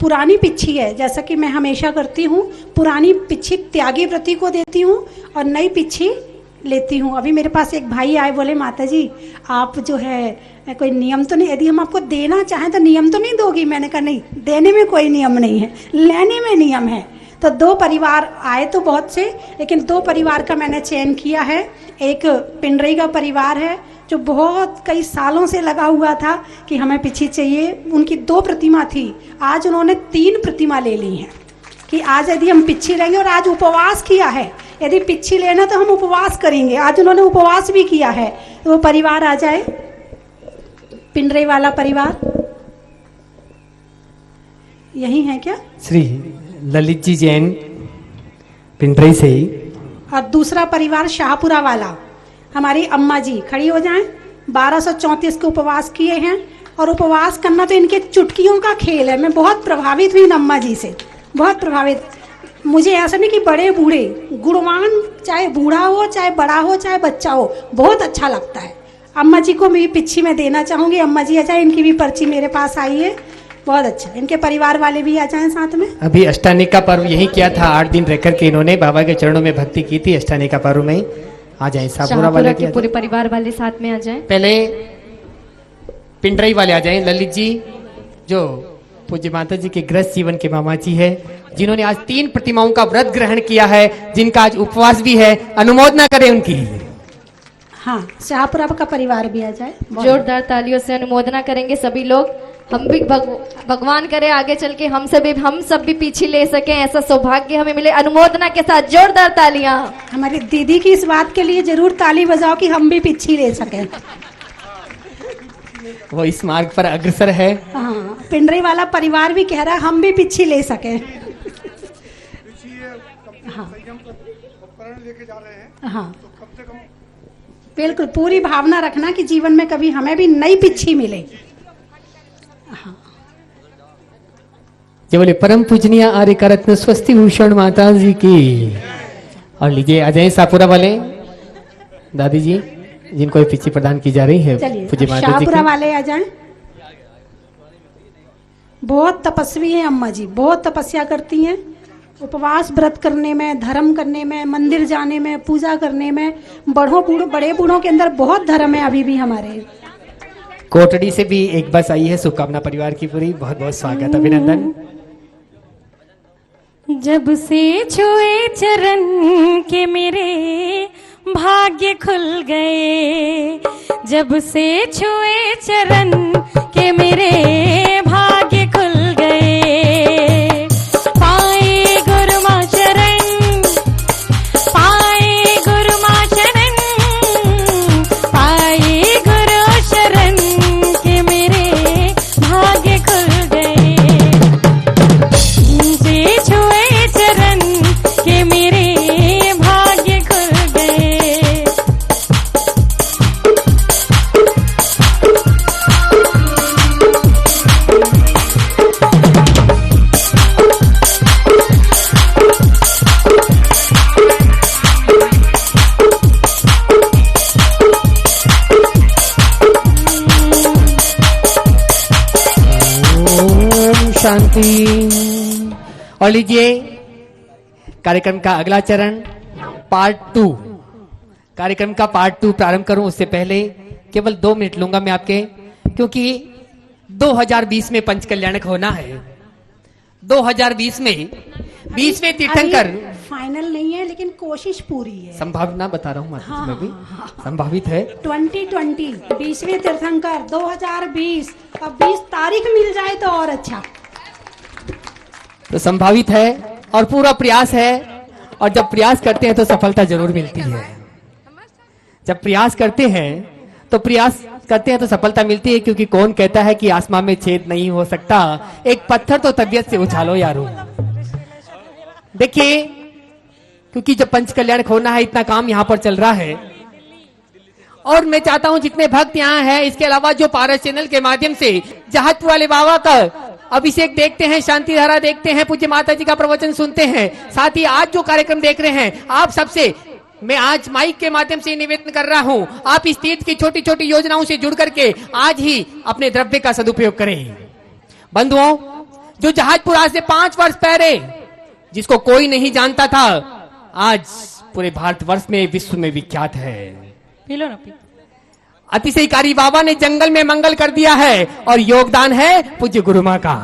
पुरानी पिच्छी है, जैसा कि मैं हमेशा करती हूँ, पुरानी पिच्छी त्यागी व्रती को देती हूँ और नई पिच्छी लेती हूँ। अभी मेरे पास एक भाई आए, बोले माता जी आप जो है कोई नियम तो नहीं, यदि हम आपको देना चाहें तो नियम तो नहीं दोगी? मैंने कहा नहीं, देने में कोई नियम नहीं है, लेने में नियम है। तो 2 परिवार आए तो बहुत से, लेकिन 2 परिवार का मैंने चयन किया है। एक पिंडरी का परिवार है जो बहुत कई सालों से लगा हुआ था कि हमें पिच्छी चाहिए। उनकी 2 प्रतिमा थी, आज उन्होंने 3 प्रतिमा ले ली हैं कि आज यदि हम पिच्छी लेंगे, और आज उपवास किया है, यदि पिच्छी लेना तो हम उपवास करेंगे। आज उन्होंने उपवास भी किया है। तो वो परिवार आ जाए, पिंडरे वाला परिवार यही है क्या? श्री ललित जी जैन पिंडरी से ही। और दूसरा परिवार शाहपुरा वाला, हमारी अम्मा जी खड़ी हो जाएं। 1234 के उपवास किए हैं, और उपवास करना तो इनके चुटकियों का खेल है। मैं बहुत प्रभावित हुई इन अम्मा जी से, बहुत प्रभावित। मुझे ऐसा नहीं कि बड़े बूढ़े, गुणवान, चाहे बूढ़ा हो, चाहे बड़ा हो, चाहे बच्चा हो, बहुत अच्छा लगता है। अम्मा जी को मैं पिच्छी में देना चाहूँगी। अम्मा जी आ जाए, इनकी भी पर्ची मेरे पास आई है, बहुत अच्छा। इनके परिवार वाले भी आ जाएं साथ में। अभी अष्टानिक का पर्व यही किया था, 8 दिन रहकर के इन्होंने बाबा के चरणों में भक्ति की थी। अष्टानिक का पर्व में आ जाए, शाहपुरा वाले के पूरे परिवार वाले साथ में आ जाएं। पहले पिंडरी वाले आ जाएं। ललित जी जो पूज्य माता जी के गृहस्थ जीवन के मामा जी है, जिन्होंने आज 3 प्रतिमाओं का व्रत ग्रहण किया है, जिनका आज उपवास भी है, अनुमोदना करें उनकी। हाँ, शाहपुरा का परिवार भी आ जाए। जोरदार तालियों से अनुमोदना करेंगे सभी लोग। हम भी भगवान करे आगे चल के हम सब भी पीछे ले सकें, ऐसा सौभाग्य हमें मिले। अनुमोदना के साथ जोरदार तालियां। हमारी दीदी की इस बात के लिए जरूर ताली बजाओ कि हम भी पीछे ले सकें। वो इस मार्ग पर अग्रसर है। हाँ, पिंडरी वाला परिवार भी कह रहा है हम भी पीछे ले सके। हाँ लेके जा रहे हैं। हाँ, तो कम से कम बिल्कुल पूरी भावना रखना कि जीवन में कभी हमें भी नई पिच्छी मिले। हाँ, जो बोले परम पूजनीय आर्य का रत्न स्वस्ति भूषण माता जी की। और लीजिए आ जाए शाहपुरा वाले दादी जी, जिनको पिच्छी प्रदान की जा रही है। पूज्य माता जी शाहपुरा वाले आ जाएं। बहुत तपस्वी हैं अम्मा जी, बहुत तपस्या करती हैं। उपवास व्रत करने में, धर्म करने में, मंदिर जाने में, पूजा करने में, बड़े बूढ़ों के अंदर बहुत धर्म है अभी भी हमारे। कोटड़ी से भी एक बस आई है, शुभकामना परिवार की पूरी। बहुत बहुत स्वागत, अभिनंदन। जब से छुए चरण के मेरे भाग्य खुल गए, जब से छुए चरण के मेरे भाग्य खुल गए। पाए गुरु मां शरण, पाए गुरु मां शरण, पाए गुरु शरण के मेरे भाग्य खुल गए। से छुए चरण के मेरे भाग्य खुल गए। शांति। और लीजिए कार्यक्रम का अगला चरण पार्ट 2। कार्यक्रम का पार्ट 2 प्रारंभ करूं उससे पहले केवल 2 मिनट लूंगा मैं आपके, क्योंकि 2020 में पंच कल्याणक होना है। 2020 में 20वें तीर्थंकर फाइनल नहीं है, लेकिन कोशिश पूरी है। संभावना बता रहा हूँ माता जी, मैं भी संभावित है। 2020 20वें तीर्थंकर 2020, अब 20 तारीख मिल जाए तो और अच्छा। तो संभावित है और पूरा प्रयास है, और जब प्रयास करते हैं तो सफलता जरूर मिलती है। जब प्रयास करते हैं तो सफलता मिलती है, क्योंकि कौन कहता है कि आसमान में छेद नहीं हो सकता। एक पत्थर तो तबीयत से उछालो यारो। देखिए, क्योंकि जब पंच कल्याण होना है, इतना काम यहाँ पर चल रहा है, और मैं चाहता हूँ जितने भक्त यहाँ हैं, इसके अलावा जो पारस चैनल के माध्यम से जहाज वाले बाबा का अभिषेक देखते हैं, शांति धारा देखते हैं, पूज्य माता जी का प्रवचन सुनते हैं, साथ ही आज जो कार्यक्रम देख रहे हैं, आप सबसे मैं आज माइक के माध्यम से निवेदन कर रहा हूं, आप इस तीर्थ की छोटी छोटी योजनाओं से जुड़ करके आज ही अपने द्रव्य का सदुपयोग करें। बंधुओं, जो जहाजपुर आज से 5 वर्ष पहले जिसको कोई नहीं जानता था, आज पूरे भारतवर्ष में, विश्व में विख्यात है। पी लो ना, पी। अतिशयकारी बाबा ने जंगल में मंगल कर दिया है और योगदान है पूज्य गुरु मां का।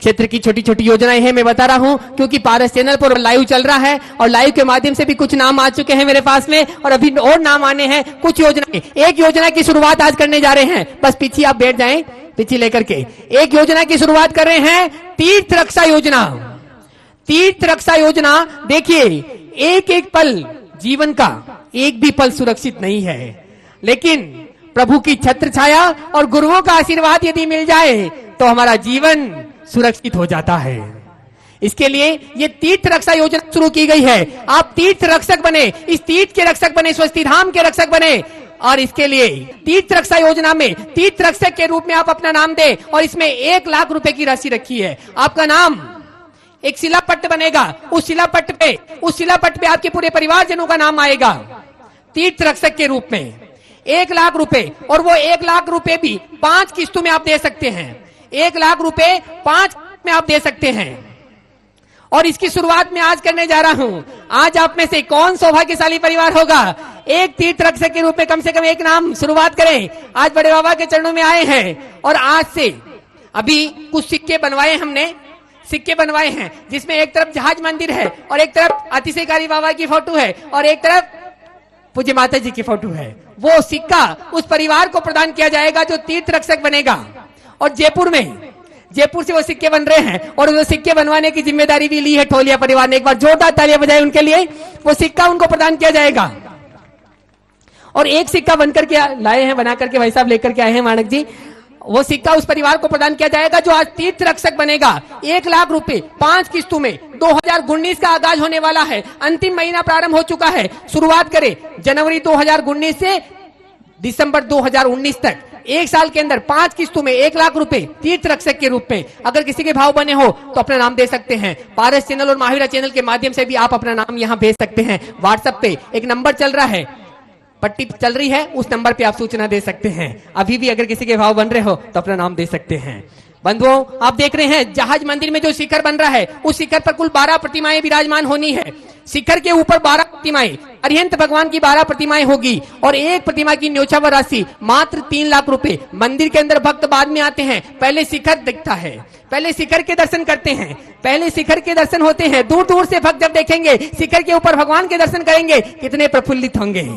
क्षेत्र की छोटी छोटी योजनाएं हैं, मैं बता रहा हूं क्योंकि पारस चैनल पर लाइव चल रहा है और लाइव के माध्यम से भी कुछ नाम आ चुके हैं मेरे पास में और अभी और नाम आने हैं। कुछ योजनाएं, एक योजना की शुरुआत आज करने जा रहे हैं, बस पीछे आप बैठ जाएं, पीछे लेकर के एक योजना की शुरुआत कर रहे हैं, तीर्थ रक्षा योजना। तीर्थ रक्षा योजना, देखिए एक एक पल जीवन का एक भी पल सुरक्षित नहीं है, लेकिन प्रभु की छत्र छाया और गुरुओं का आशीर्वाद यदि मिल जाए तो हमारा जीवन सुरक्षित हो जाता है। इसके लिए ये तीर्थ रक्षा योजना शुरू की गई है। आप तीर्थ रक्षक बने, इस तीर्थ के रक्षक बने, स्वस्ति धाम के रक्षक बने और इसके लिए तीर्थ रक्षा योजना में तीर्थ रक्षक के रूप में आप अपना नाम दें और इसमें 1 लाख रुपए की राशि रखी है। आपका नाम एक शिलापट्ट बनेगा, उस शिलापट्ट पे आपके पूरे परिवारजनों का नाम आएगा तीर्थ रक्षक के रूप में। 1 लाख रुपए, और वो 1 लाख रुपए भी 5 किस्तों में आप दे सकते हैं। 1 लाख रुपए 5 में आप दे सकते हैं और इसकी शुरुआत में आज करने जा रहा हूं। आज आप में से कौन सौभाग्यशाली परिवार होगा, एक तीर्थ रक्षक के रूप में कम से कम एक नाम शुरुआत करें। आज बड़े बाबा के चरणों में आए हैं और आज से अभी कुछ सिक्के बनवाए, हमने सिक्के बनवाए हैं जिसमें एक तरफ जहाज मंदिर है और एक तरफ अतिशयकारी बाबा की फोटो है और एक तरफ पूज्य माता जी की फोटो है। वो सिक्का उस परिवार को प्रदान किया जाएगा जो तीर्थ रक्षक बनेगा। और जयपुर से वो सिक्के बन रहे हैं और वो सिक्के बनवाने की जिम्मेदारी भी ली है ठोलिया परिवार ने। एक बार जोरदार तालियां बजाएं उनके लिए। वो सिक्का उनको प्रदान किया जाएगा और एक सिक्का बनकर के लाए हैं, बना करके भाई साहब लेकर के आए हैं मानक जी। वो सिक्का उस परिवार को प्रदान किया जाएगा जो आज तीर्थ रक्षक बनेगा। 1 लाख रुपए 5 किस्तों में 2019 का आगाज होने वाला है। अंतिम महीना प्रारंभ हो चुका है। शुरुआत करें जनवरी 2019 से दिसंबर 2019 तक, 1 साल के अंदर 5 किस्तों में 1 लाख रुपए तीर्थ रक्षक के रूप में। अगर किसी के भाव बने हो तो अपना नाम दे सकते हैं। पारस चैनल और महावीरा चैनल के माध्यम से भी आप अपना नाम यहाँ भेज सकते हैं। व्हाट्सएप पे एक नंबर चल रहा है, पट्टी चल रही है, उस नंबर पे आप सूचना दे सकते हैं। अभी भी अगर किसी के भाव बन रहे हो तो अपना नाम दे सकते हैं। बंधुओं, आप देख रहे हैं जहाज मंदिर में जो शिखर बन रहा है, उस शिखर पर कुल 12 प्रतिमाएं विराजमान होनी है। शिखर के ऊपर 12 प्रतिमाएं, अरिहंत भगवान की 12 प्रतिमाएं होगी और एक प्रतिमा की न्योछावर राशि मात्र 3 लाख रुपए। मंदिर के अंदर भक्त बाद में आते हैं, पहले शिखर दिखता है, पहले शिखर के दर्शन करते हैं, पहले शिखर के दर्शन होते हैं। दूर दूर से भक्त जब देखेंगे शिखर के ऊपर भगवान के दर्शन करेंगे, कितने प्रफुल्लित होंगे।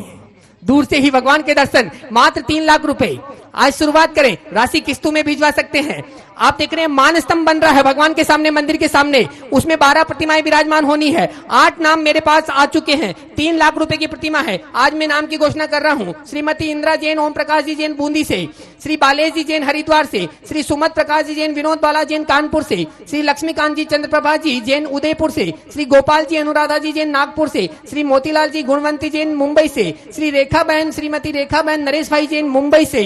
दूर से ही भगवान के दर्शन, मात्र 3 लाख रुपए। आज शुरुआत करें, राशि किस्तों में भिजवा सकते हैं। आप देख रहे हैं मान स्तंभ बन रहा है भगवान के सामने, मंदिर के सामने, उसमें 12 प्रतिमाएं विराजमान होनी है। 8 नाम मेरे पास आ चुके हैं। 3 लाख रुपए की प्रतिमा है। आज मैं नाम की घोषणा कर रहा हूं। श्रीमती इंदिरा जैन ओम प्रकाश जी जैन बूंदी से, श्री बालेश जी जैन हरिद्वार से, श्री सुमत प्रकाश जी जैन विनोद बाला जैन कानपुर से, श्री लक्ष्मीकांत जी चंद्रप्रभा जी जैन उदयपुर से, श्री गोपाल जी अनुराधा जी जैन नागपुर से, श्री मोतीलाल जी गुणवंती जैन मुंबई से, श्री रेखा बहन श्रीमती रेखा बहन नरेश भाई जैन मुंबई से।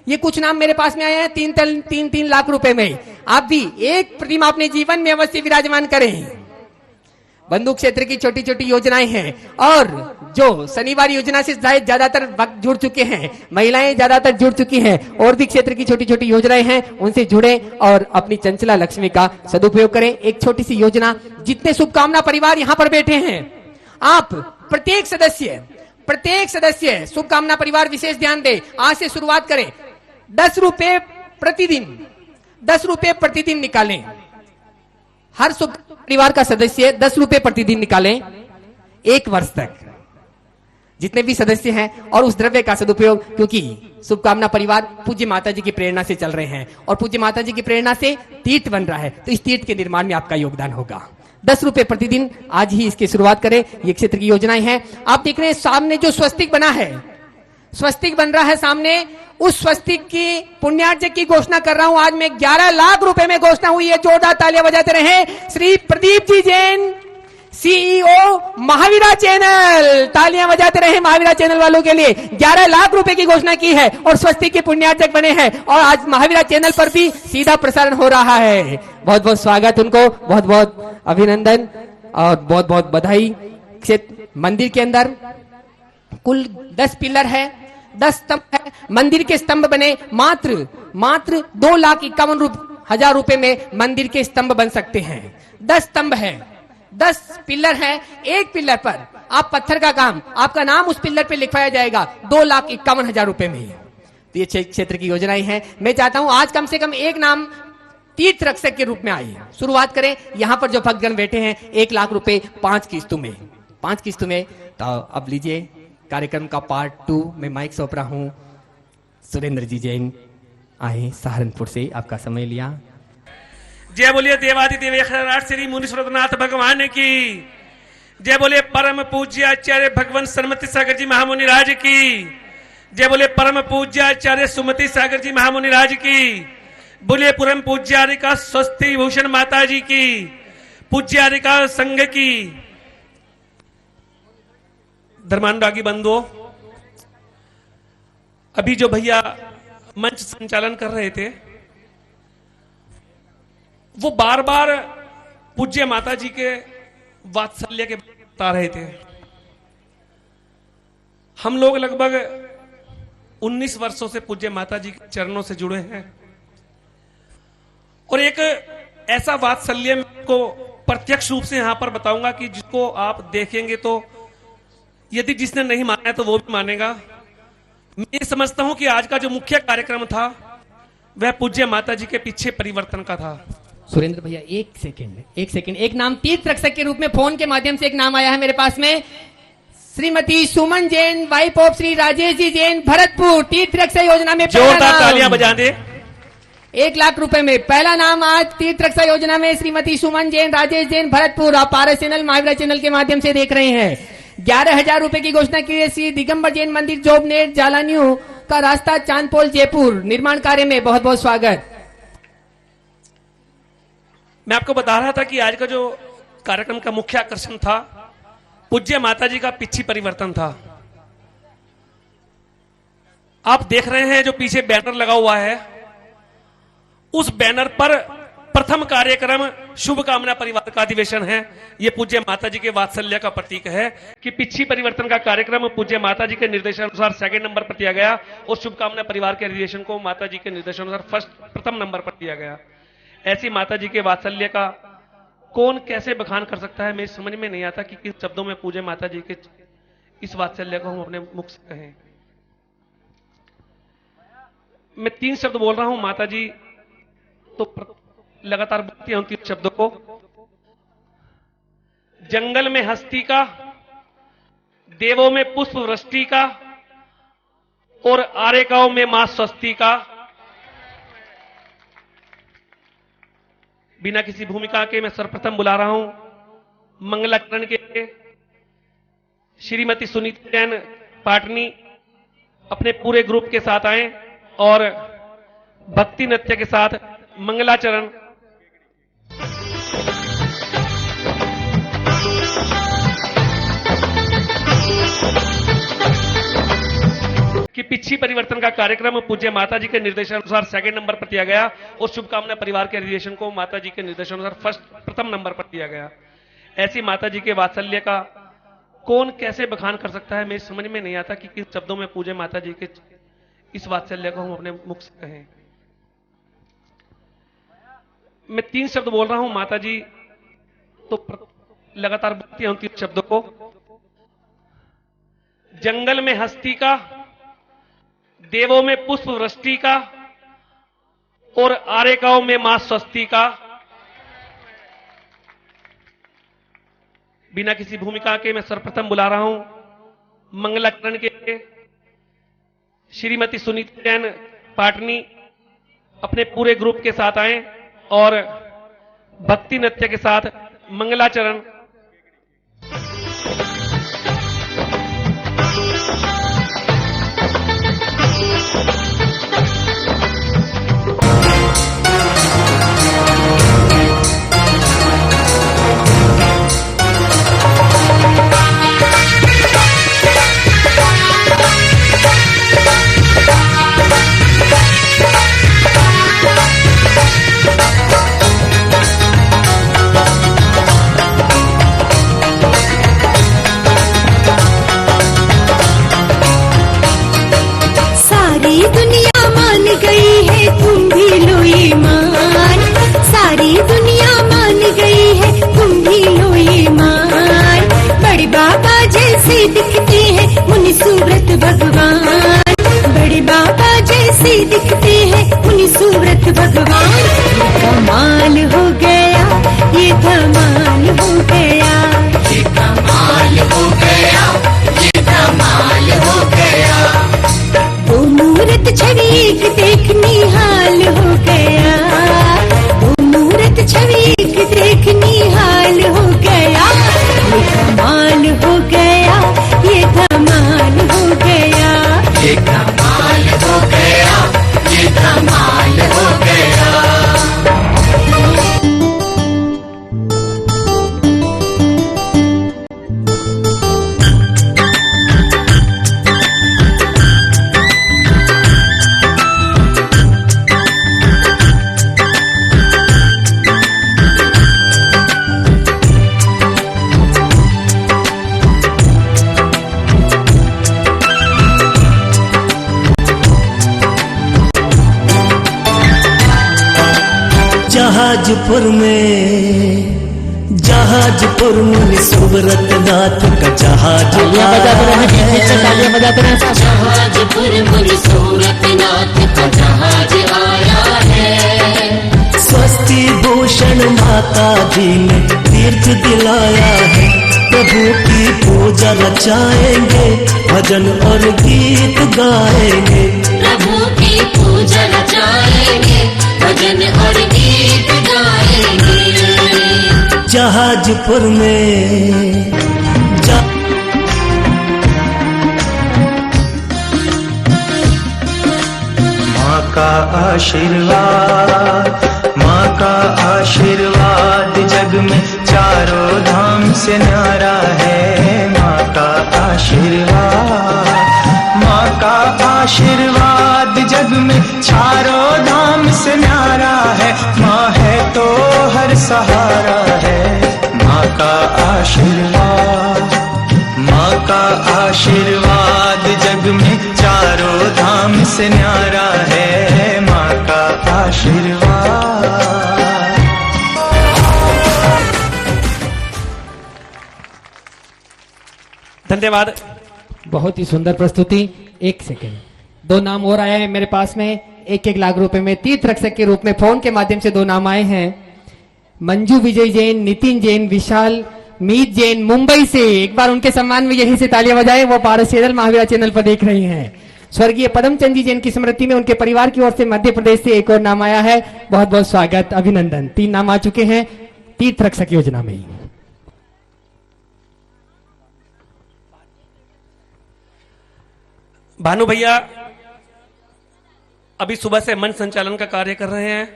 ये कुछ नाम मेरे पास में आए हैं 3 लाख रुपए में। आप भी एक प्रतिमा अपने जीवन में अवश्य विराजमान करें। बंधु क्षेत्र की छोटी छोटी योजनाएं हैं और जो शनिवार योजना से ज्यादातर वक्त जुड़ चुके हैं, महिलाएं ज्यादातर जुड़ चुकी हैं, और भी क्षेत्र की छोटी छोटी योजनाएं हैं, उनसे जुड़े और अपनी चंचला लक्ष्मी का सदुपयोग करें। एक छोटी सी योजना, जितने शुभकामना परिवार यहाँ पर बैठे हैं, आप प्रत्येक सदस्य शुभकामना परिवार विशेष ध्यान दे। आज से शुरुआत करें, 10 रुपए प्रतिदिन निकालें। हर परिवार का सदस्य 10 रुपए प्रतिदिन निकालें 1 वर्ष तक, जितने भी सदस्य हैं, और उस द्रव्य का सदुपयोग, क्योंकि शुभकामना परिवार पूज्य माता जी की प्रेरणा से चल रहे हैं और पूज्य माता जी की प्रेरणा से तीर्थ बन रहा है, तो इस तीर्थ के निर्माण में आपका योगदान होगा। 10 रुपए प्रतिदिन, आज ही इसकी शुरुआत करें। ये क्षेत्र की योजनाएं हैं। आप देख रहे हैं सामने जो स्वस्तिक बना है, स्वस्तिक बन रहा है सामने, उस स्वस्तिक की पुण्यार्जक की घोषणा कर रहा हूं। आज में 11 लाख रुपए में घोषणा हुई है। जोरदार तालियां बजाते रहे श्री प्रदीप जी जैन, सीईओ महावीरा चैनल। तालियां बजाते रहे महावीरा चैनल वालों के लिए। 11 लाख रुपए की घोषणा की है और स्वस्तिक के पुण्यार्जक बने हैं और आज महावीरा चैनल पर भी सीधा प्रसारण हो रहा है। बहुत बहुत स्वागत उनको, बहुत बहुत अभिनंदन और बहुत बहुत बधाई। मंदिर के अंदर कुल 10 पिलर है, 10 स्तंभ है। मंदिर के स्तंभ बने मात्र 2,51,000 1000 रुपए में मंदिर के स्तंभ बन सकते हैं। 10 स्तंभ है, 10 पिलर है, एक पिलर पर आप पत्थर का काम, आपका नाम उस पिलर पे लिखवाया जाएगा 2,51,000 रुपए में। तो ये क्षेत्र की योजनाएं हैं। मैं चाहता हूं आज कम से कम एक नाम तीर्थ रक्षक के रूप में आई। शुरुआत करें। यहां पर जो भक्तगण बैठे हैं 1 लाख रुपए 5 किस्तों में, 5 किस्तों में। तो अब लीजिए कार्यक्रम का पार्ट 2 में माइक सौंप रहा हूं सुरेंद्र जी जैन आए सहारनपुर से, आपका समय लिया। जय बोलिए देवादिदेव श्री मुनीश्वरनाथ भगवान की जय। बोलिए परम पूज्य आचार्य भगवान सरमति सागर जी महामुनि राज की जय। बोलिए परम पूज्य आचार्य सुमति सागर जी महामुनि राज की। बोलिए परम पूज्यारिका स्वस्ति भूषण माता जी की, पूज्यारिका संघ की। धर्मानुरागी बंधुओं, अभी जो भैया मंच संचालन कर रहे थे वो बार बार पूज्य माता जी के वात्सल्य के बता रहे थे। हम लोग लगभग 19 वर्षों से पूज्य माता जी के चरणों से जुड़े हैं और एक ऐसा वात्सल्य को प्रत्यक्ष रूप से यहां पर बताऊंगा कि जिसको आप देखेंगे तो यदि जिसने नहीं माना है तो वो भी मानेगा। मैं ये समझता हूं कि आज का जो मुख्य कार्यक्रम था वह पूज्य माता जी के पीछे परिवर्तन का था। सुरेंद्र भैया एक सेकंड, एक नाम तीर्थ रक्षक के रूप में फोन के माध्यम से एक नाम आया है मेरे पास में। श्रीमती सुमन जैन, वाइफ ऑफ श्री राजेश जी जैन, भरतपुर, तीर्थ रक्षक योजना में जोरदार तालियां बजा दे। 1 लाख रुपए में पहला नाम आज तीर्थ रक्षा योजना में श्रीमती सुमन जैन, राजेश जैन, भरतपुर। आप पारस चैनल, महावीरा चैनल के माध्यम से देख रहे हैं। 11,000 रुपए की घोषणा की है श्री दिगंबर जैन मंदिर, जोबनेर, जालान्यू का रास्ता, चांदपोल, जयपुर। निर्माण कार्य में बहुत बहुत स्वागत। मैं आपको बता रहा था कि आज का जो कार्यक्रम का मुख्य आकर्षण था पूज्य माता जी का पीछे परिवर्तन था। आप देख रहे हैं जो पीछे बैनर लगा हुआ है, उस बैनर पर प्रथम कार्यक्रम शुभकामना परिवार का अधिवेशन है। यह पूज्य माता जी के वात्सल्य का प्रतीक है कि पिछी परिवर्तन का कार्यक्रम पूज्य माता जी के निर्देशानुसार 2nd नंबर पर दिया गया और शुभकामना परिवार के अधिवेशन को माता जी के निर्देशानुसार प्रथम नंबर पर दिया गया। ऐसी माता जी के वात्सल्य का कौन कैसे बखान कर सकता है, मैं समझ में नहीं आता कि किस शब्दों में पूज्य माता जी के इस वात्सल्य को हम अपने मुख से कहें। मैं 3 शब्द बोल रहा हूं माता जी तो लगातार बोलती हैं उन 3 शब्दों को। जंगल में हस्ती का, देवों में पुष्प वृष्टि का और आरेकाओं में मां स्वस्ति का। बिना किसी भूमिका के मैं सर्वप्रथम बुला रहा हूं मंगलाचरण के श्रीमती सुनीता जैन पाटनी अपने पूरे ग्रुप के साथ आए और भक्ति नृत्य के साथ मंगलाचरण। कि पिछी परिवर्तन का कार्यक्रम पूज्य माता जी के निर्देशानुसार 2nd नंबर पर दिया गया और शुभकामना परिवार के अधिवेशन को माता जी के निर्देशानुसार प्रथम नंबर पर दिया गया। ऐसी माता जी के वात्सल्य का कौन कैसे बखान कर सकता है, मैं समझ में नहीं आता कि किस शब्दों में पूज्य माता जी के इस वात्सल्य को हम अपने मुख से कहें। मैं 3 शब्द बोल रहा हूं माता जी तो लगातार बोलती हैं उन 3 शब्दों को। जंगल में हस्ती का, देवों में पुष्प वृष्टि का और आरेकाओं में मां स्वस्ति का। बिना किसी भूमिका के मैं सर्वप्रथम बुला रहा हूं मंगलाचरण के श्रीमती सुनीता जैन पाटनी अपने पूरे ग्रुप के साथ आए और भक्ति नृत्य के साथ मंगलाचरण। सारी दुनिया मान गई है, तुम भी लो ईमान। भगवान, बड़े बाबा जैसे दिखते हैं उन्हीं सूरत भगवान। ये कमाल हो गया, ये धमाल हो गया, ये कमाल हो गया, ये धमाल हो गया। वो मूरत छवि एक देखनी हाल हो गया, वो मूरत छवि एक देखनी हाल हो गया। ये कमाल हो गया, ये धमाल हो गया, ये कमाल हो गया, ये धमाल हो गया। जहाजपुर में सूरत नाथ का जहाज तालियां बजाते रहे, बीच बीच में तालियां बजाते रहे। जहाजपुर में सूरत नाथ का जहाज आया है। स्वस्ति भूषण माता जी ने तीर्थ दिलाया है। प्रभु की पूजा रचाएंगे, भजन और गीत गाएंगे। प्रभु की पूजा रचाएंगे, भजन और गीत गाएंगे। जहाजपुर में माँ का आशीर्वाद, माँ का आशीर्वाद जग में चारों धाम से न्यारा है। माँ का आशीर्वाद, माँ का आशीर्वाद जग में चारों धाम से न्यारा है। माँ है तो हर सहारा है। माँ का आशीर्वाद, माँ का आशीर्वाद जग में चारों धाम से न्यारा है। माँ का आशीर्वाद। धन्यवाद। बहुत ही सुंदर प्रस्तुति। एक सेकेंड, दो नाम और आए हैं मेरे पास में। 1-1 लाख रुपए में तीर्थ रक्षक के रूप में फोन के माध्यम से 2 नाम आए हैं। मंजू विजय जैन, नितिन जैन, विशाल मीत जैन मुंबई से। एक बार उनके सम्मान में यहीं से तालियां बजाएं। वो पारस चैनल, महावीरा चैनल पर देख रही हैं। स्वर्गीय पदमचंद जी जैन की स्मृति में उनके परिवार की ओर से मध्य प्रदेश से एक और नाम आया है। बहुत बहुत स्वागत, अभिनंदन। 3 नाम आ चुके हैं तीर्थ रक्षक योजना में। भानु भैया अभी सुबह से मंच संचालन का कार्य कर रहे हैं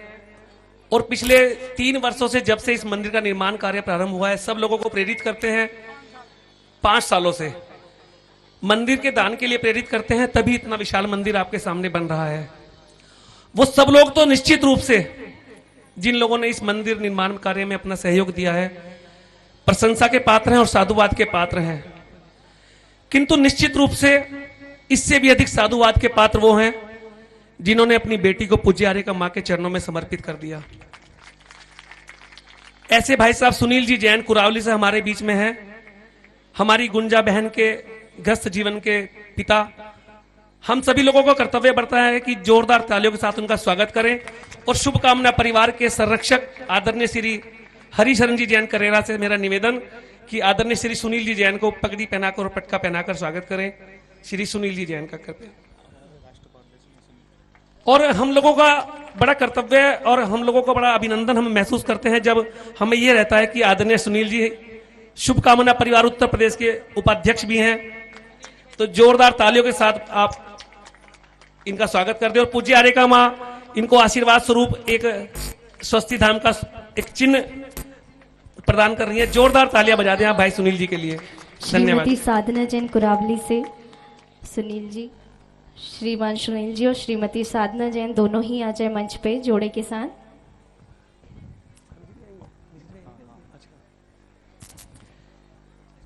और पिछले 3 वर्षों से जब से इस मंदिर का निर्माण कार्य प्रारंभ हुआ है, सब लोगों को प्रेरित करते हैं। 5 सालों से मंदिर के दान के लिए प्रेरित करते हैं, तभी इतना विशाल मंदिर आपके सामने बन रहा है। वो सब लोग तो निश्चित रूप से जिन लोगों ने इस मंदिर निर्माण कार्य में अपना सहयोग दिया है, प्रशंसा के पात्र हैं और साधुवाद के पात्र हैं। किंतु निश्चित रूप से इससे भी अधिक साधुवाद के पात्र वो हैं जिन्होंने अपनी बेटी को पूज्य आर्यका मां के चरणों में समर्पित कर दिया। ऐसे भाई साहब सुनील जी जैन कुरावली से हमारे बीच में हैं। हमारी गुंजा बहन के ग्रस्त जीवन के पिता। हम सभी लोगों को कर्तव्य बढ़ता है कि जोरदार तालियों के साथ उनका स्वागत करें और शुभकामना परिवार के संरक्षक आदरणीय श्री हरिशरण जी जैन करेरा से मेरा निवेदन कि आदरणीय श्री सुनील जी जैन को पगड़ी पहनाकर और पटका पहनाकर स्वागत करें। श्री सुनील जी जैन का कर्तव्य और हम लोगों का बड़ा कर्तव्य है और हम लोगों को बड़ा अभिनंदन हम महसूस करते हैं जब हमें यह रहता है कि आदरणीय सुनील जी शुभकामना परिवार उत्तर प्रदेश के उपाध्यक्ष भी हैं। तो जोरदार तालियों के साथ आप इनका स्वागत कर दें और पूज्य आर्यका मां इनको आशीर्वाद स्वरूप एक स्वस्ति धाम का एक चिन्ह प्रदान कर रही है। जोरदार तालियां बजा दें आप भाई सुनील जी के लिए। धन्यवाद। श्रीमती साधना जैन कुरावली से सुनील जी, श्रीमान सुनील जी और श्रीमती साधना जैन दोनों ही आ जाए मंच पे जोड़े के साथ।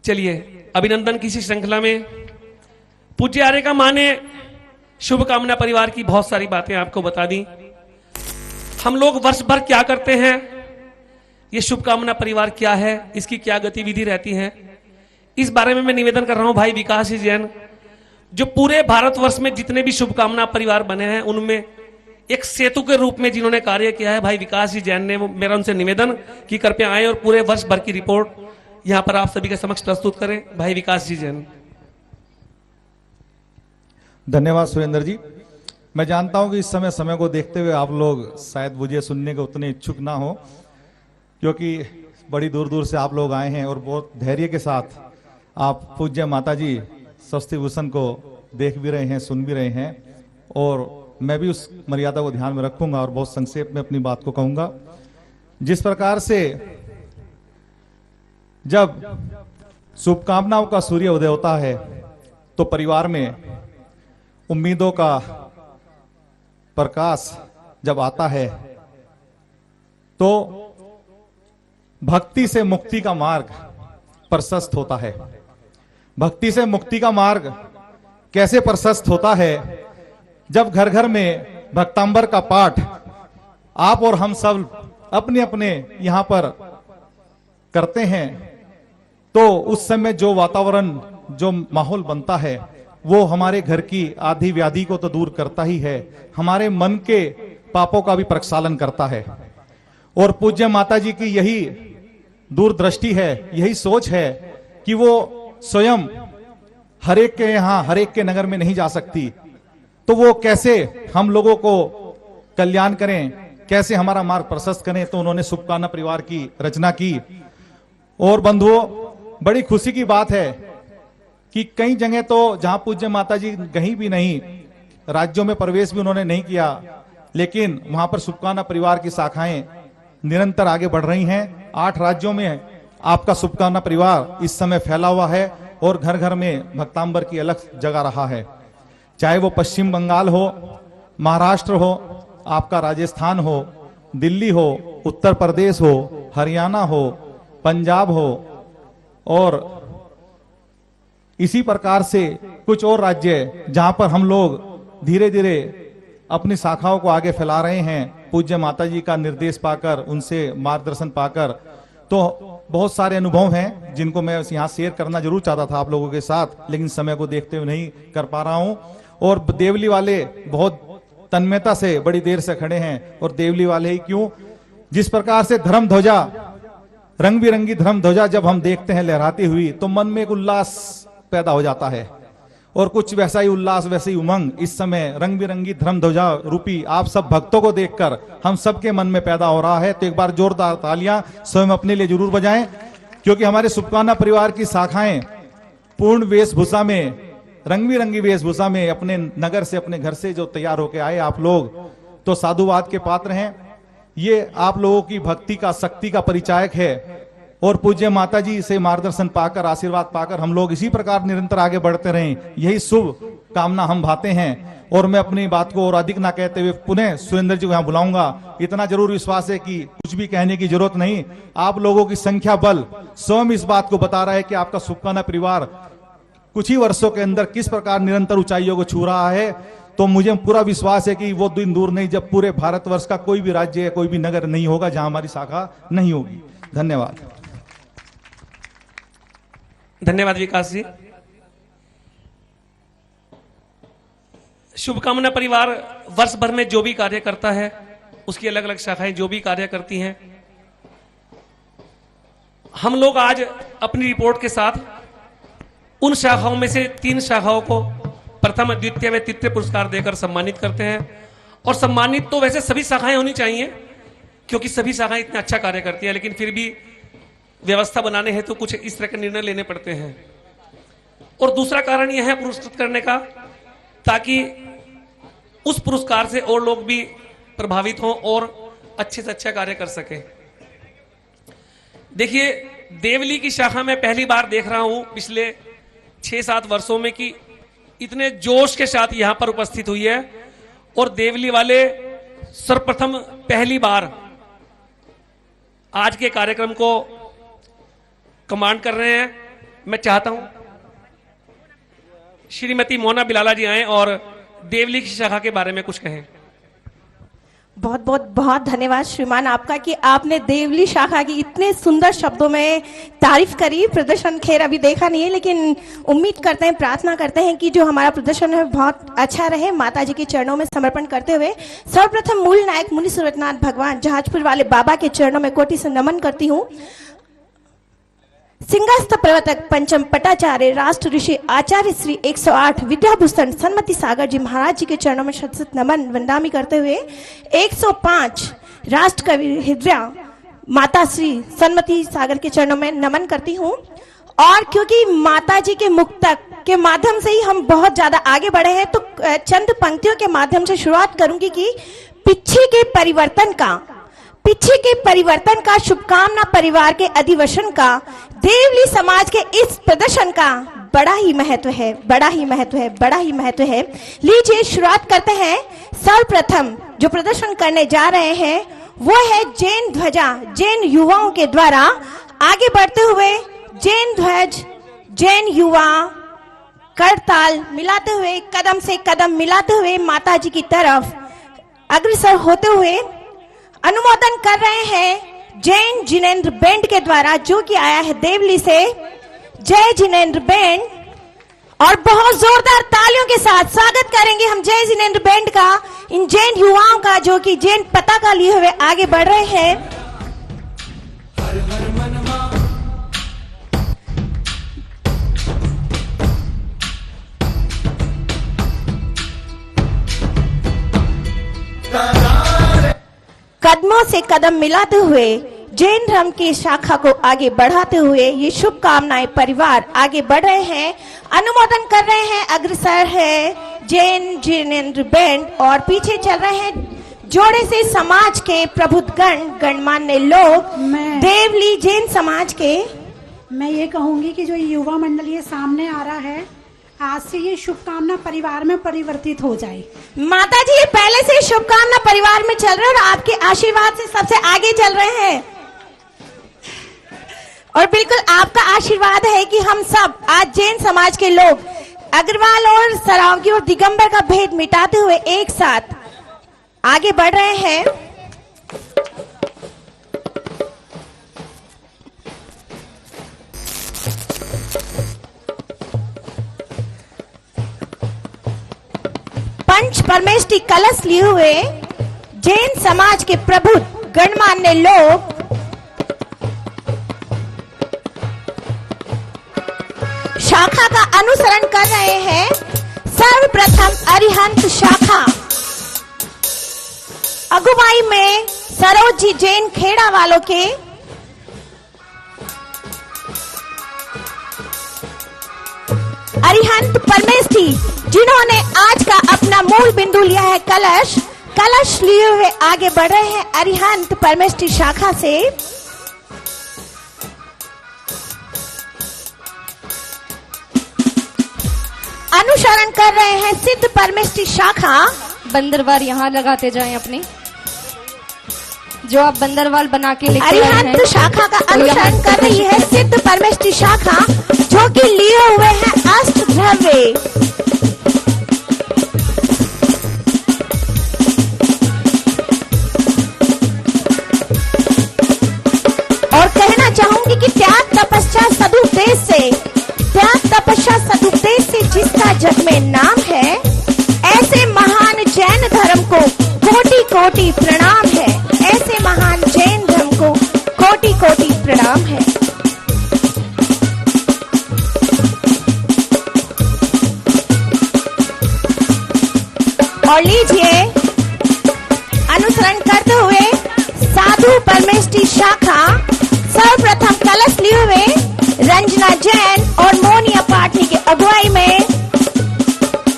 चलिए अभिनंदन की इसी श्रृंखला में पूज्य आर्यका मां ने शुभकामना परिवार की बहुत सारी बातें आपको बता दी। हम लोग वर्ष भर क्या करते हैं, ये शुभकामना परिवार क्या है, इसकी क्या गतिविधि रहती है, इस बारे में मैं निवेदन कर रहा हूं भाई विकास जी जैन जो पूरे भारतवर्ष में जितने भी शुभकामना परिवार बने हैं उनमें एक सेतु के रूप में जिन्होंने कार्य किया है भाई विकास जी जैन ने, वो मेरा उनसे निवेदन कि कृपया आए और पूरे वर्ष भर की रिपोर्ट यहां पर आप सभी के समक्ष प्रस्तुत करें। भाई विकास जी जैन। धन्यवाद सुरेंद्र जी। मैं जानता हूं कि इस समय को देखते हुए आप लोग शायद मुझे सुनने के उतने इच्छुक ना हो, क्योंकि बड़ी दूर दूर से आप लोग आए हैं और बहुत धैर्य के साथ आप पूज्य माता जी स्वस्ति भूषण को देख भी रहे हैं, सुन भी रहे हैं, और मैं भी उस मर्यादा को ध्यान में रखूंगा और बहुत संक्षेप में अपनी बात को कहूंगा। जिस प्रकार से जब शुभकामनाओं का सूर्य उदय होता है तो परिवार में उम्मीदों का प्रकाश जब आता है तो भक्ति से मुक्ति का मार्ग प्रशस्त होता है। भक्ति से मुक्ति का मार्ग कैसे प्रशस्त होता है? जब घर घर में भक्तांबर का पाठ आप और हम सब अपने अपने यहां पर करते हैं तो उस समय जो वातावरण, जो माहौल बनता है वो हमारे घर की आधी व्याधि को तो दूर करता ही है, हमारे मन के पापों का भी प्रक्षालन करता है। और पूज्य माता जी की यही दूरदृष्टि है, यही सोच है कि वो स्वयं हरेक के यहां, हरेक के नगर में नहीं जा सकती, तो वो कैसे हम लोगों को कल्याण करें, कैसे हमारा मार्ग प्रशस्त करें। तो उन्होंने शुभकामना परिवार की रचना की। और बंधुओं, बड़ी खुशी की बात है कि कई जगह तो जहां पूज्य माता जी कहीं भी नहीं, राज्यों में प्रवेश भी उन्होंने नहीं किया, लेकिन वहां पर शुभकामना परिवार की शाखाएं निरंतर आगे बढ़ रही हैं। 8 राज्यों में आपका शुभकामना परिवार इस समय फैला हुआ है और घर घर में भक्तांबर की अलग जगह रहा है। चाहे वो पश्चिम बंगाल हो, महाराष्ट्र हो, आपका राजस्थान हो, दिल्ली हो, उत्तर प्रदेश हो, हरियाणा हो, पंजाब हो, और इसी प्रकार से कुछ और राज्य जहां पर हम लोग धीरे धीरे अपनी शाखाओं को आगे फैला रहे हैं पूज्य माता जी का निर्देश पाकर, उनसे मार्गदर्शन पाकर। तो बहुत सारे अनुभव हैं जिनको मैं यहाँ शेयर करना जरूर चाहता था आप लोगों के साथ, लेकिन समय को देखते हुए नहीं कर पा रहा हूं। और देवली वाले बहुत तन्मयता से बड़ी देर से खड़े हैं, और देवली वाले ही क्यों, जिस प्रकार से धर्म ध्वजा, रंग बिरंगी धर्म ध्वजा जब हम देखते हैं लहराती हुई तो मन में एक उल्लास पैदा हो जाता है। और कुछ वैसा ही उल्लास, वैसे ही उमंग इस समय रंग बिरंगी धर्म ध्वजा रूपी आप सब भक्तों को देखकर हम सबके मन में पैदा हो रहा है। तो एक बार जोरदार तालियां स्वयं अपने लिए जरूर बजाएं, क्योंकि हमारे शुभकामना परिवार की शाखाएं पूर्ण वेशभूषा में, रंग बिरंगी वेशभूषा में अपने नगर से, अपने घर से जो तैयार होके आए आप लोग, तो साधुवाद के पात्र हैं। ये आप लोगों की भक्ति का, शक्ति का परिचायक है। और पूज्य माता जी से मार्गदर्शन पाकर, आशीर्वाद पाकर हम लोग इसी प्रकार निरंतर आगे बढ़ते रहें, यही शुभ कामना हम भाते हैं। और मैं अपनी बात को और अधिक ना कहते हुए पुनः सुरेंद्र जी को यहाँ बुलाऊंगा। इतना जरूर विश्वास है कि कुछ भी कहने की जरूरत नहीं, आप लोगों की संख्या बल स्वयं इस बात को बता रहा है कि आपका शुभकामना परिवार कुछ ही वर्षों के अंदर किस प्रकार निरंतर ऊंचाइयों को छू रहा है। तो मुझे पूरा विश्वास है कि वो दिन दूर नहीं जब पूरे भारतवर्ष का कोई भी राज्य, कोई भी नगर नहीं होगा जहां हमारी शाखा नहीं होगी। धन्यवाद। धन्यवाद विकास जी। शुभकामना परिवार वर्ष भर में जो भी कार्य करता है, उसकी अलग अलग शाखाएं जो भी कार्य करती हैं, हम लोग आज अपनी रिपोर्ट के साथ उन शाखाओं में से 3 शाखाओं को प्रथम, द्वितीय व तृतीय पुरस्कार देकर सम्मानित करते हैं। और सम्मानित तो वैसे सभी शाखाएं होनी चाहिए, क्योंकि सभी शाखाएं इतना अच्छा कार्य करती है, लेकिन फिर भी व्यवस्था बनाने हैं तो कुछ इस तरह के निर्णय लेने पड़ते हैं। और दूसरा कारण यह है पुरस्कृत करने का, ताकि उस पुरस्कार से और लोग भी प्रभावित हों और अच्छे से अच्छा कार्य कर सकें। देखिए, देवली की शाखा में पहली बार देख रहा हूं पिछले 6-7 वर्षों में कि इतने जोश के साथ यहां पर उपस्थित हुई है। और देवली वाले सर्वप्रथम पहली बार आज के कार्यक्रम को कमांड कर रहे हैं। मैं चाहता हूं श्रीमती मोना बिलाला जी आए और देवली की शाखा के बारे में कुछ कहें। बहुत बहुत बहुत धन्यवाद श्रीमान आपका कि आपने देवली शाखा की इतने सुंदर शब्दों में तारीफ करी। प्रदर्शन खैर अभी देखा नहीं है, लेकिन उम्मीद करते हैं, प्रार्थना करते हैं कि जो हमारा प्रदर्शन है बहुत अच्छा रहे। माता जी के चरणों में समर्पण करते हुए सर्वप्रथम मूल नायक मुनि सूरतनाथ भगवान जहाजपुर वाले बाबा के चरणों में कोटि से नमन करती हूँ। सिंहस्थ प्रवर्तक पंचम पटाचार्य राष्ट्र ऋषि आचार्य श्री 108 विद्याभूषण सन्मति सागर जी महाराज जी के चरणों में शत नमन वंदामी करते हुए 105 राष्ट्र कवि हृदया माता श्री सन्मति सागर के चरणों में नमन करती हूँ। और क्योंकि माता जी के मुक्तक के माध्यम से ही हम बहुत ज्यादा आगे बढ़े हैं, तो चंद पंक्तियों के माध्यम से शुरुआत करूंगी कि पिछे के परिवर्तन का शुभकामना परिवार के अधिवशन का देवली समाज के इस प्रदर्शन का बड़ा ही महत्व है। लीजिए शुरुआत करते हैं। सर्वप्रथम जो प्रदर्शन करने जा रहे हैं वो है जैन ध्वजा। जैन युवाओं के द्वारा आगे बढ़ते हुए जैन ध्वज, जैन युवा करताल मिलाते हुए, कदम से कदम मिलाते हुए माता जी की तरफ अग्रसर होते हुए अनुमोदन कर रहे हैं जैन जिनेंद्र बैंड के द्वारा, जो कि आया है देवली से। जय जिनेंद्र बैंड। और बहुत जोरदार तालियों के साथ स्वागत करेंगे हम जय जिनेंद्र बैंड का, इन जैन युवाओं का जो कि जैन पताका लिए हुए आगे बढ़ रहे हैं। कदमों से कदम मिलाते हुए जैन धर्म की शाखा को आगे बढ़ाते हुए ये शुभकामनाएं परिवार आगे बढ़ रहे हैं, अनुमोदन कर रहे हैं। अग्रसर है जैन जिनेंद्र बैंड और पीछे चल रहे हैं जोड़े से समाज के प्रबुद्धगण गणमान्य लोग देवली जैन समाज के। मैं ये कहूंगी कि जो युवा मंडल ये सामने आ रहा है, आज से ये शुभकामना परिवार में परिवर्तित हो जाए। माता जी ये पहले से शुभकामना परिवार में चल रहे हैं और आपके आशीर्वाद से सबसे आगे चल रहे हैं। और बिल्कुल आपका आशीर्वाद है कि हम सब आज जैन समाज के लोग अग्रवाल और सरावगी और दिगंबर का भेद मिटाते हुए एक साथ आगे बढ़ रहे हैं। पंच परमेष्टि कलश लिए हुए जैन समाज के प्रबुद्ध गणमान्य लोग शाखा का अनुसरण कर रहे हैं। सर्वप्रथम अरिहंत शाखा अगुवाई में सरोज जी जैन खेड़ा वालों के अरिहंत परमेष्टि, जिन्होंने आज का अपना मूल बिंदु लिया है कलश लिए हुए आगे बढ़ रहे हैं अरिहंत परमेष्टि शाखा से। अनुसरण कर रहे हैं सिद्ध परमेष्टि शाखा। बंदरवाल यहाँ लगाते जाएं अपने, जो आप बंदरवाल बना के लेके आए हैं। अरिहंत शाखा का अनुसरण कर रही है सिद्ध परमेष्टि शाखा, जो कि लिए हुए हैं अष्टद्रव्य। और कहना चाहूंगी कि त्याग तपस्या सदुपदेश से जिसका जग में नाम है, ऐसे महान जैन धर्म को कोटि कोटि प्रणाम है। ऐसे महान जैन धर्म को कोटि कोटि प्रणाम है। और लीजिए अनुसरण करते हुए साधु परमेष्टि शाखा सर्वप्रथम कलश लिए हुए रंजना जैन और मोनिया पाटनी के अगुवाई में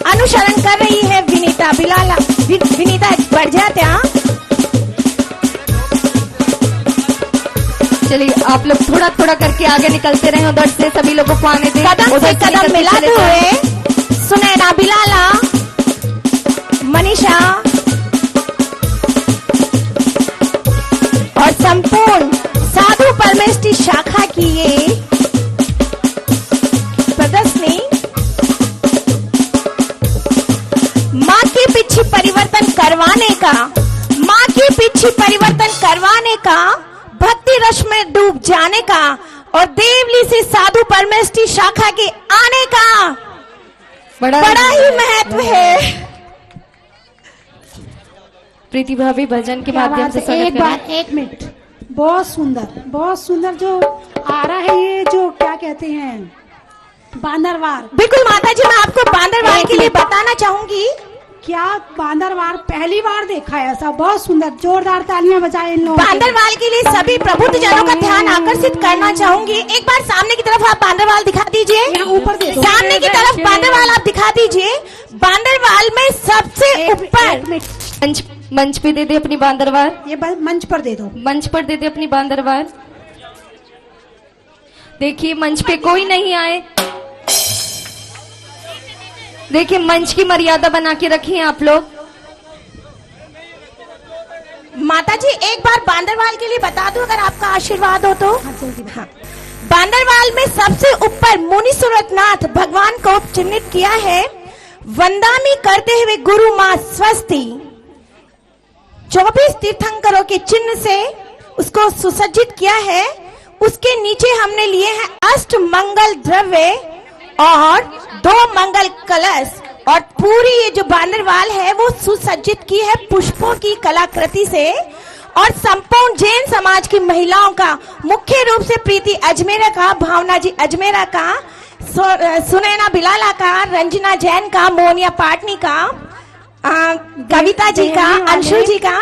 अनुसरण कर रही है विनीता बढ़जात्या। चलिए आप लोग थोड़ा थोड़ा करके आगे निकलते रहे, उधर से सभी लोगों को आने दें। कदम से कदम मिलाते हुए सुनैना बिलाला, मनीषा और संपूर्ण साधु परमेष्टि शाखा की ये प्रदर्शनी माँ के पीछे परिवर्तन करवाने का, माँ आगे पीछे परिवर्तन करवाने का, भक्ति रस में डूब जाने का और देवली से साधु परमेष्ठी शाखा के आने का बड़ा ही महत्व है। प्रीति भाभी भजन के क्या माध्यम बात से है। स्वागत एक बार करें। 1 मिनट, बहुत सुंदर जो आ रहा है, ये जो क्या कहते हैं बांदरवार। बिल्कुल माता जी, मैं आपको बांदरवार के लिए बताना चाहूंगी। क्या बांदरवार पहली बार देखा है ऐसा, बहुत सुंदर, जोरदार तालियां बजाएं इन लोगों के लिए। बांदरवाल के लिए सभी प्रबुद्ध जनों का ध्यान आकर्षित करना चाहूंगी। एक बार सामने की तरफ आप बांदरवाल दिखा दीजिए, यहाँ ऊपर दे दो। सामने की तरफ बांदरवाल आप दिखा दीजिए। बांदरवाल में सबसे ऊपर मंच पे दे दे अपनी बांदरवार, ये मंच पर दे दो, मंच पर दे दे अपनी बांदरवार। देखिए मंच पे कोई नहीं आए, देखिए मंच की मर्यादा बना के रखिए आप लोग। माता जी एक बार बांदरवाल के लिए बता दूं, अगर आपका आशीर्वाद हो तो। हाँ, बांदरवाल में सबसे ऊपर मुनि सूरतनाथ भगवान को चिन्हित किया है। वंदामी करते हुए गुरु मां स्वस्ति 24 तीर्थंकरों के चिन्ह से उसको सुसज्जित किया है। उसके नीचे हमने लिए हैं 8 मंगल द्रव्य और 2 मंगल कलश, और पूरी ये जो बांदरवाल है वो सुसज्जित की है पुष्पों की कलाकृति से। और संपूर्ण जैन समाज की महिलाओं का, मुख्य रूप से प्रीति अजमेरा का, भावना जी अजमेरा का, सुनैना बिलाला का, रंजना जैन का, मोनिया पाटनी का, कविता जी का, अंशु जी का,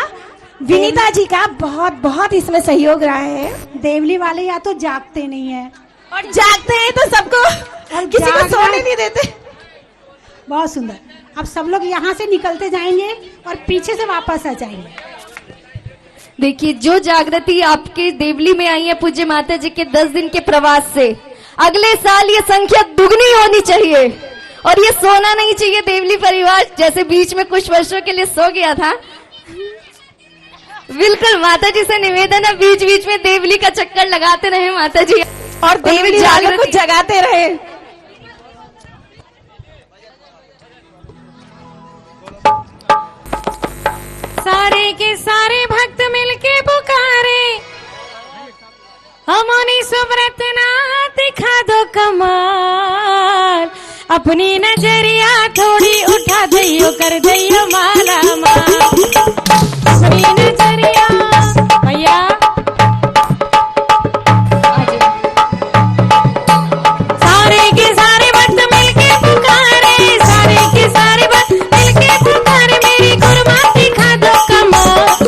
विनीता जी का बहुत इसमें सहयोग रहा है। देवली वाले या तो जागते नहीं है, और जागते हैं तो सबको, किसी को सोने नहीं देते। बहुत सुंदर। अब सब लोग यहाँ से निकलते जाएंगे और पीछे से वापस आ जाएंगे। देखिए जो जागृति आपके देवली में आई है पूज्य माता जी के 10 दिन के प्रवास से, अगले साल ये संख्या दुगनी होनी चाहिए और ये सोना नहीं चाहिए। देवली परिवार जैसे बीच में कुछ वर्षों के लिए सो गया था, बिल्कुल माता जी से निवेदन है बीच बीच में देवली का चक्कर लगाते रहे माता जी, और देवली वालों को जगाते रहे। सारे के सारे भक्त मिलके पुकारे, हमनी सुव्रत ना दिखा दो कमाल, अपनी नजरिया थोड़ी उठा दइयो, कर दइयो माला माल, अपनी नजरिया भैया। सारे के सारे भक्त मिलके पुकारे, सारे के सारे भक्त मिलके पुकारे, मेरी गुरमा दिखा दो कमाल,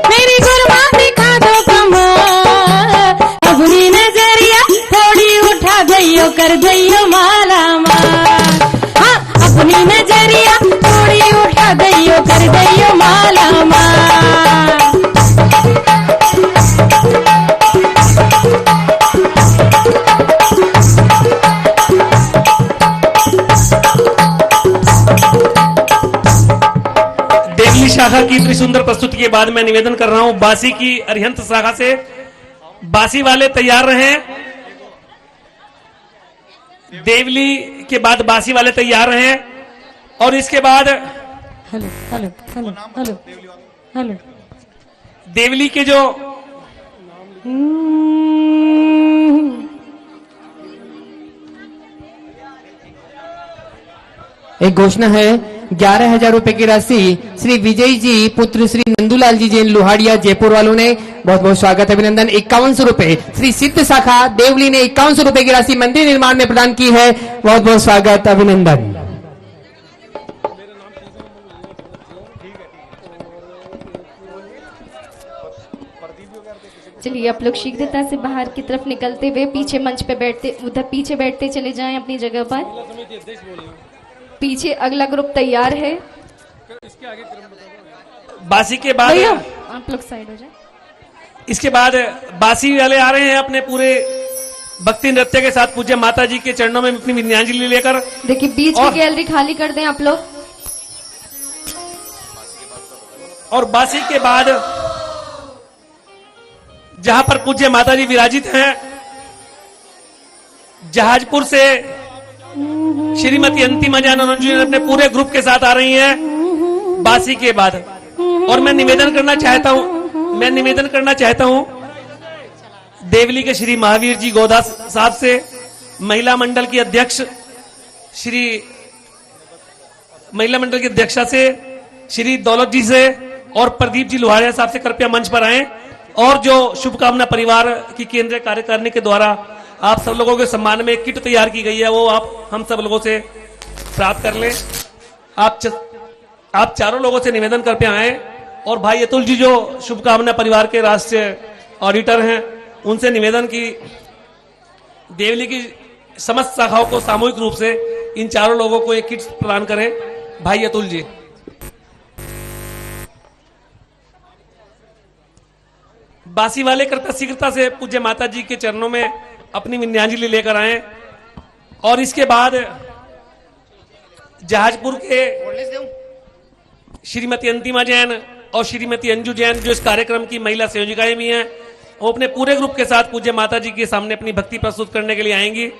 मेरी गुरमा दिखा दो कमाल, अपनी नजरिया थोड़ी उठा दइयो, कर दइयो माला माल, हाँ अपनी नजरिया थोड़ी उठा दइयो, कर दइयो माला माल। देवली शाखा की इतनी सुंदर प्रस्तुति के बाद मैं निवेदन कर रहा हूं बासी की अरिहंत शाखा से, बासी वाले तैयार रहें। देवली के बाद बासी वाले तैयार रहें और इसके बाद hello hello hello hello hello Deoli के जो एक घोषणा है, 11,000 रुपए की राशि श्री विजय जी पुत्र श्री नंदूलाल जी जैन लोहाड़िया जयपुर वालों ने बहुत बहुत स्वागत अभिनंदन। 5100 रुपए श्री सिद्ध शाखा देवली ने 5100 रुपए की राशि मंदिर निर्माण में प्रदान की है, बहुत बहुत स्वागत अभिनंदन। चलिए आप लोग शीघ्रता से बाहर की तरफ निकलते हुए पीछे मंच पे बैठते, उधर पीछे बैठते चले जाएं अपनी जगह पर। पीछे अगला ग्रुप तैयार है। बासी के बाद आप लोग साइड हो जाए। इसके बाद बासी वाले आ रहे हैं अपने पूरे भक्ति नृत्य के साथ पूज्य माता जी के चरणों में अपनी विनयांजलि लेकर। देखिए बीच की गैलरी खाली कर दें आप लोग। और बासी के बाद जहां पर पूज्य माता जी विराजित हैं, जहाजपुर से श्रीमती अंतिम अजान अपने पूरे ग्रुप के साथ आ रही हैं। बासी के बाद और मैं निवेदन करना चाहता हूं देवली के श्री महावीर जी गोदास साहब से, महिला मंडल की अध्यक्ष महिला मंडल की अध्यक्षा से श्री दौलत जी से और प्रदीप जी लोहारिया साहब से कृपया मंच पर आए और जो शुभकामना परिवार की केंद्रीय कार्यकारिणी के द्वारा आप सब लोगों के सम्मान में किट तैयार की गई है वो आप हम सब लोगों से प्राप्त कर लें। आप चारों लोगों से निवेदन कृपया आए और भाई अतुल जी जो शुभकामना परिवार के राष्ट्रीय ऑडिटर हैं उनसे निवेदन की देवली की समस्त शाखाओं को सामूहिक रूप से इन चारों लोगों को एक किट प्रदान करें। भाई अतुल जी। बासी वाले कृपया शीघ्रता से पूज्य माता जी के चरणों में अपनी विन्यांजलि लेकर आए और इसके बाद जहाजपुर के श्रीमती अंतिमा जैन और श्रीमती अंजू जैन जो इस कार्यक्रम की महिला संयोजिकाएं भी हैं वो अपने पूरे ग्रुप के साथ पूज्य माता जी के सामने अपनी भक्ति प्रस्तुत करने के लिए आएंगी।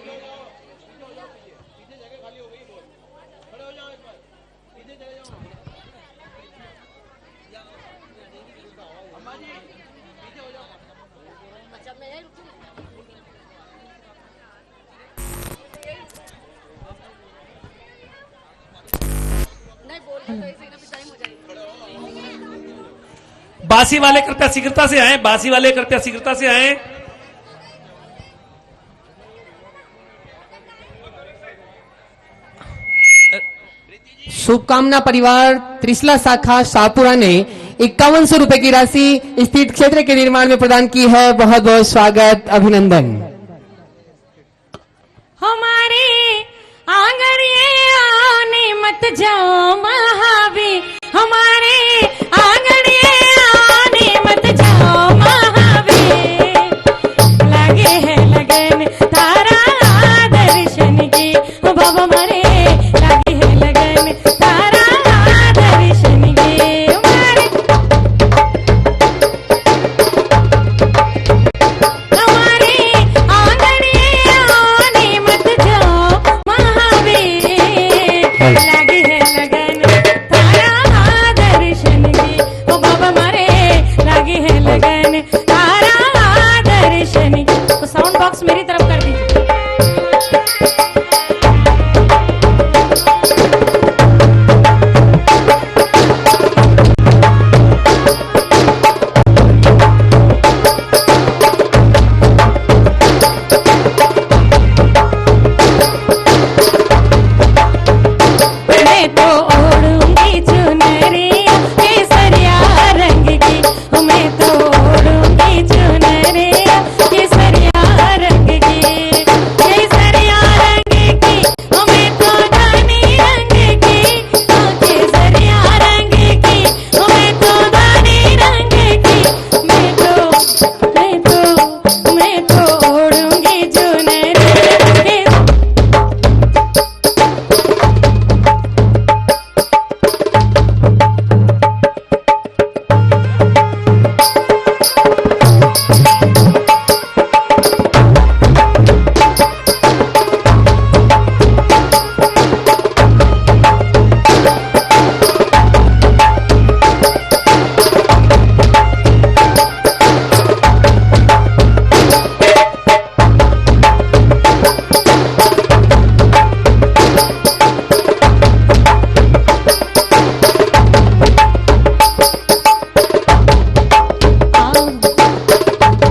बासी वाले कृपया शीघ्रता से आए, बासी वाले कृपया शीघ्रता से आए। शुभकामना परिवार त्रिशला शाखा शाहपुरा ने 5100 रुपए की राशि स्थित क्षेत्र के निर्माण में प्रदान की है। बहुत बहुत स्वागत, अभिनंदन। हमारे आंगन ये आने मत जाओ महावीर, हमारे आंगन ये आने मत जाओ महावीर, लगे है लगन तारा दर्शन की, ओ बाबा मारे लगे है लगन तारा दर्शन की, हमारे आंगन ये आने मत जाओ महावीर, लगे है लगन तारा दर्शन की, ओ बाबा मारे लगे है लगन तारा दर्शन की। तो साउंड बॉक्स मेरी तरफ कर दीजिए। मैं तो ओढ़ूंगी चुनरिया केसरिया रंग की, मैं तो ओढ़ूंगी चुनरिया केसरिया रंग की, केसरिया रंग की, मैं तो धानी रंग की, केसरिया रंग की, मैं तो धानी रंग की, मैं तो ओढ़ूंगी चुनरिया।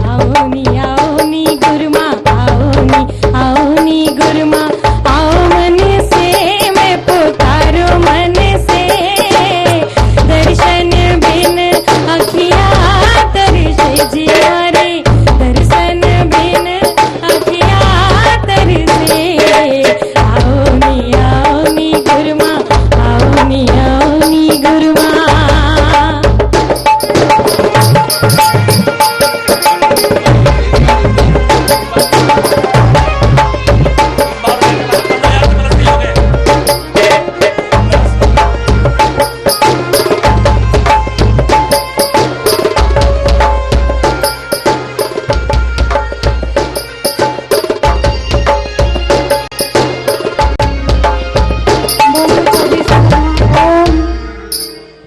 आओनी आओनी गुरमा, आओनी गुरमा, आओ मन से मैं पुकारो मन से, दर्शन बिन अखियाँ तरसे जिया रे, दर्शन बिन अखियाँ तरसे, आओनी आओनी गुरमा, आओनी आओनी गुरमा।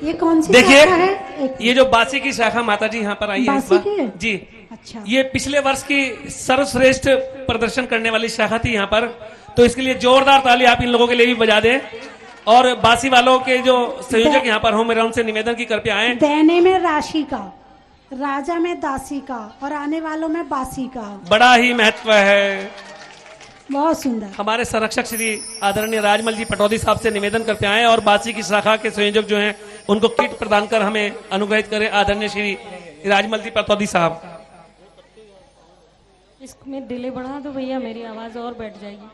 ये कौन सी देखिए, शाखा है? ये जो बासी की शाखा माता जी यहाँ पर आई है इस बासी बार की है? जी, अच्छा। ये पिछले वर्ष की सर्वश्रेष्ठ प्रदर्शन करने वाली शाखा थी यहाँ पर, तो इसके लिए जोरदार ताली आप इन लोगों के लिए भी बजा दें। और बासी वालों के जो संयोजक यहाँ पर हो, मेरा उनसे निवेदन की कृपया आए। देने में राशि का, राजा में दासी का और आने वालों में बासी का। बड़ा ही महत्व है। बहुत सुंदर। हमारे संरक्षक श्री आदरणीय राजमल जी पटौदी साहब से निवेदन करते आए और बासी की शाखा के संयोजक जो हैं उनको किट प्रदान कर हमें अनुग्रहित करें। आदरणीय श्री राजमल जी पटौदी साहब। इसमें डिले बढ़ा दो भैया, मेरी आवाज और बैठ जाएगी।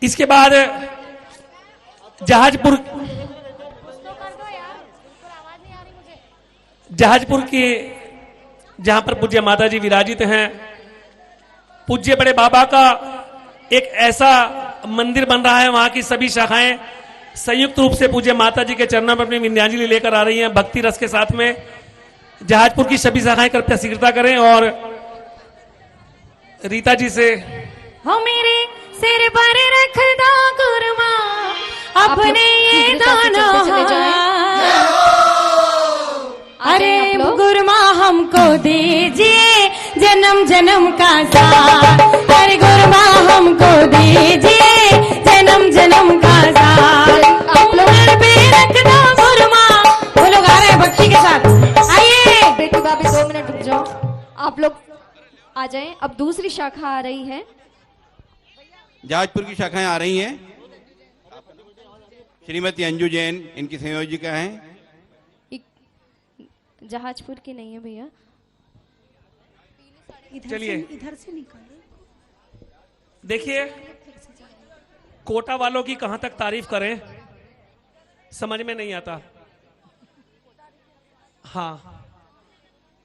इसके बाद जहाजपुर की जहां पर पूज्य माता जी विराजित हैं, पूज्य बड़े बाबा का एक ऐसा मंदिर बन रहा है, वहां की सभी शाखाएं संयुक्त रूप से पूज्य माता जी के चरणों में अपनी विंध्याजलि लेकर आ रही हैं भक्ति रस के साथ में। जहाजपुर की सभी शाखाएं कृपया शीघ्रता करें और रीता जी से हो मेरे सिर पर रख दो गुरमा अपने ये दोनों हाथ। अरे गुरमा हमको दीजिए जन्म जन्म का साथ। अरे गुरमा हमको दीजिए जन्म जन्म का साथ। आप लोग सिर पे रख दो गुरमा। वो लोग आ रहे हैं भक्ति के साथ। आइए बेटी भाभी 2 मिनट रुक जाओ, आप लोग आ जाएं। अब दूसरी शाखा आ रही है, जहाजपुर की शाखाएं आ रही हैं। श्रीमती अंजू जैन इनकी संयोजिका हैं। जहाजपुर की नहीं है भैया। चलिए इधर से निकालो। देखिए, कोटा वालों की कहां तक तारीफ करें समझ में नहीं आता। हाँ,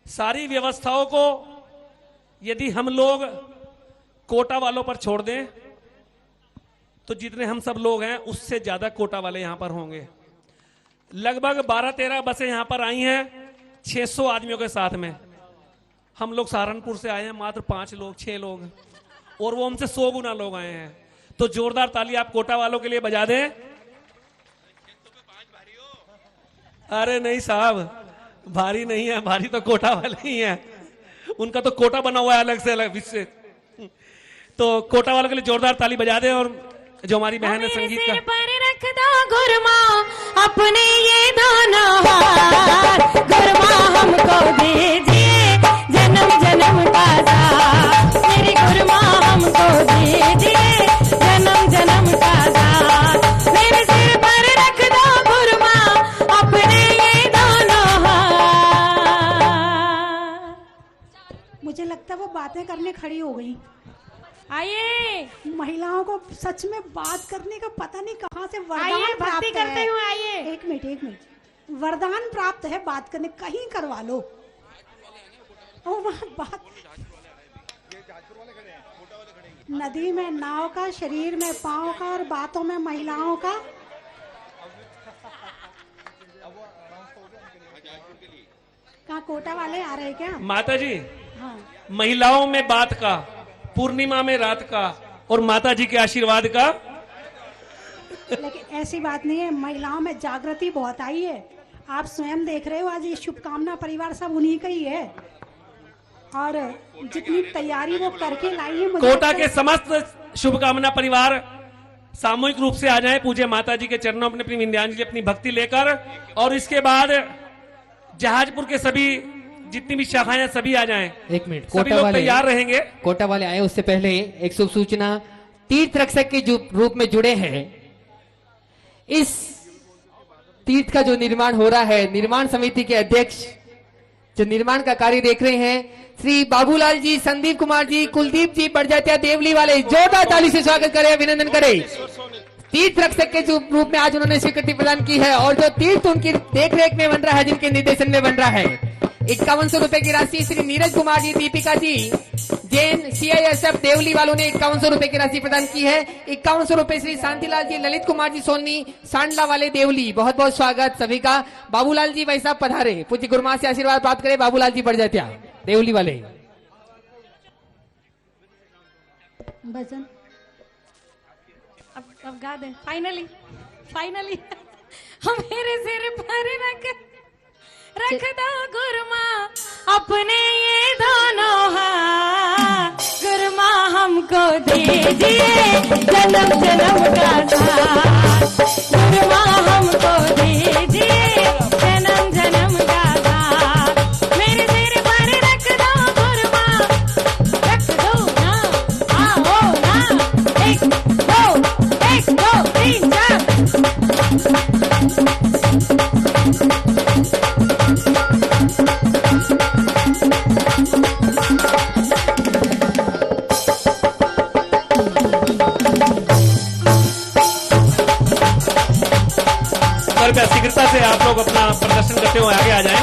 सारी व्यवस्थाओं को यदि हम लोग कोटा वालों पर छोड़ दें तो जितने हम सब लोग हैं उससे ज्यादा कोटा वाले यहां पर होंगे। लगभग 12-13 बसें यहां पर आई हैं 600 आदमियों के साथ में। हम लोग सहारनपुर से आए हैं मात्र 5 लोग 6 लोग, और वो हमसे 100 गुना लोग आए हैं। तो जोरदार ताली आप कोटा वालों के लिए बजा दें। अरे नहीं साहब, भारी नहीं है, भारी तो कोटा वाले ही हैं। उनका तो कोटा बना हुआ है अलग से अलग विषय। तो कोटा वालों के लिए जोरदार ताली बजा दें। और जो हमारी बहन है संगीत का, पर रख दो गुरमा अपने ये दोनों हाथ। गुरमा हमको दीजिए जन्म जन्म का साथ। मेरी गुरमा हमको दीजिए जन्म जन्म का साथ। मेरे सिर पर रख दो गुरमा अपने ये दोनों हाथ। मुझे लगता है वो बातें करने खड़ी हो गई। आइए, महिलाओं को सच में बात करने का पता नहीं कहाँ से वरदान आइए प्राप्त भक्ति करते है। हुए आइए। एक मिनट वरदान प्राप्त है बात करने, कहीं करवा लो। ओ वहाँ बात, नदी में नाव का, शरीर में पाँव का और बातों में महिलाओं का। कहाँ कोटा वाले आ रहे क्या? माता जी हाँ, महिलाओं में बात का, पूर्णिमा में रात का और माता जी के आशीर्वाद का। लेकिन ऐसी बात नहीं है, महिलाओं में जागृति बहुत आई है। आप स्वयं देख रहे हो, आज ये शुभकामना परिवार सब उन्हीं का ही है। और जितनी तैयारी वो करके लाई है, मुझे कोटा के समस्त शुभकामना परिवार सामूहिक रूप से आ जाएं पूज्य माता जी के चरणों में अपनी विंध्याजलि, अपनी भक्ति लेकर। और इसके बाद जहाजपुर के सभी जितनी भी शाखाएं हैं सभी आ जाएं। एक मिनट, सभी कोटा लोग वाले तैयार रहेंगे। कोटा वाले आए उससे पहले एक शुभ सूचना। तीर्थ रक्षक के जो रूप में जुड़े हैं, इस तीर्थ का जो निर्माण हो रहा है, निर्माण समिति के अध्यक्ष जो निर्माण का कार्य देख रहे हैं, श्री बाबूलाल जी, संदीप कुमार जी, कुलदीप जी बड़जात्या देवली वाले, जोरदार ताली से स्वागत करें, अभिनंदन करें। तीर्थ रक्षक के जो रूप में आज उन्होंने स्वीकृति प्रदान की है और जो तीर्थ उनकी देखरेख में बन रहा है, जिनके निर्देशन में बन रहा है। 5100 रुपए की राशि श्री नीरज कुमार जी, दीपिका जी, जैन CISF देवली वालों ने 5100 रुपए की राशि प्रदान की है। 5100 रुपए श्री शांतिलाल जी, ललित कुमार जी सोनी, सांडला वाले देवली, बहुत बहुत स्वागत सभी का। बाबूलाल जी भाई साहब पधारे, पूज्य गुरुमा से आशीर्वाद प्राप्त करें। बाबूलाल जी बढ़ जाते देवली वाले। भजन अब गा दे। फाइनली हम मेरे सिर पर रख रख दो गुरुमा अपने ये दोनों हाथ, गुरुमा हमको दीजिए जन्म जन्म का साथ, गुरुमा हमको दीजिए जन्म जन्म का साथ, मेरे सिर पर रख दो गुरुमा, रख दो ना, आओ ना, एक दो 3 4। कृपया शीघ्रता से आप लोग अपना प्रदर्शन करते हुए आगे आ जाएं।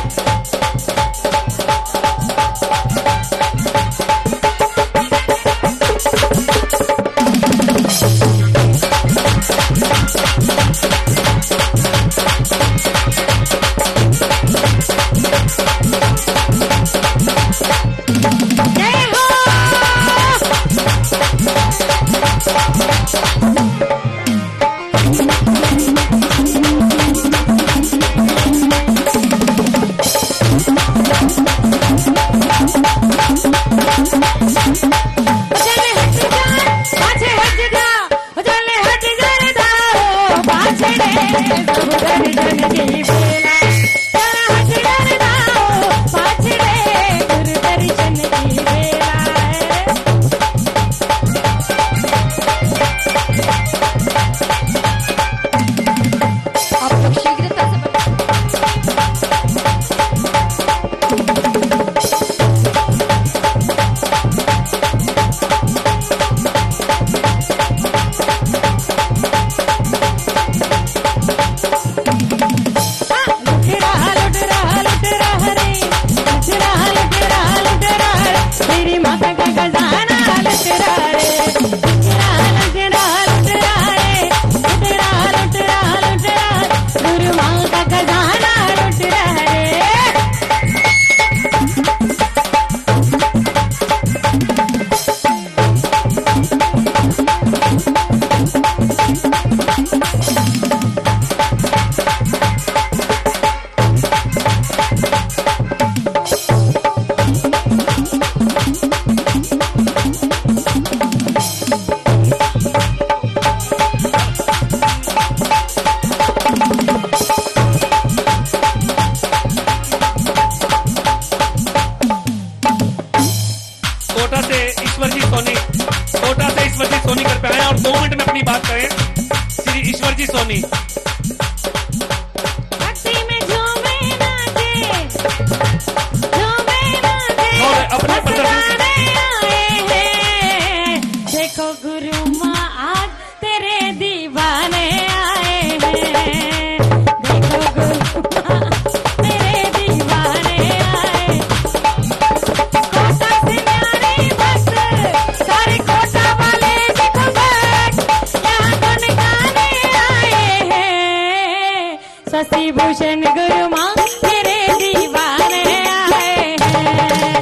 शशि भूषण गुरुमा तेरे दीवाने आए हैं,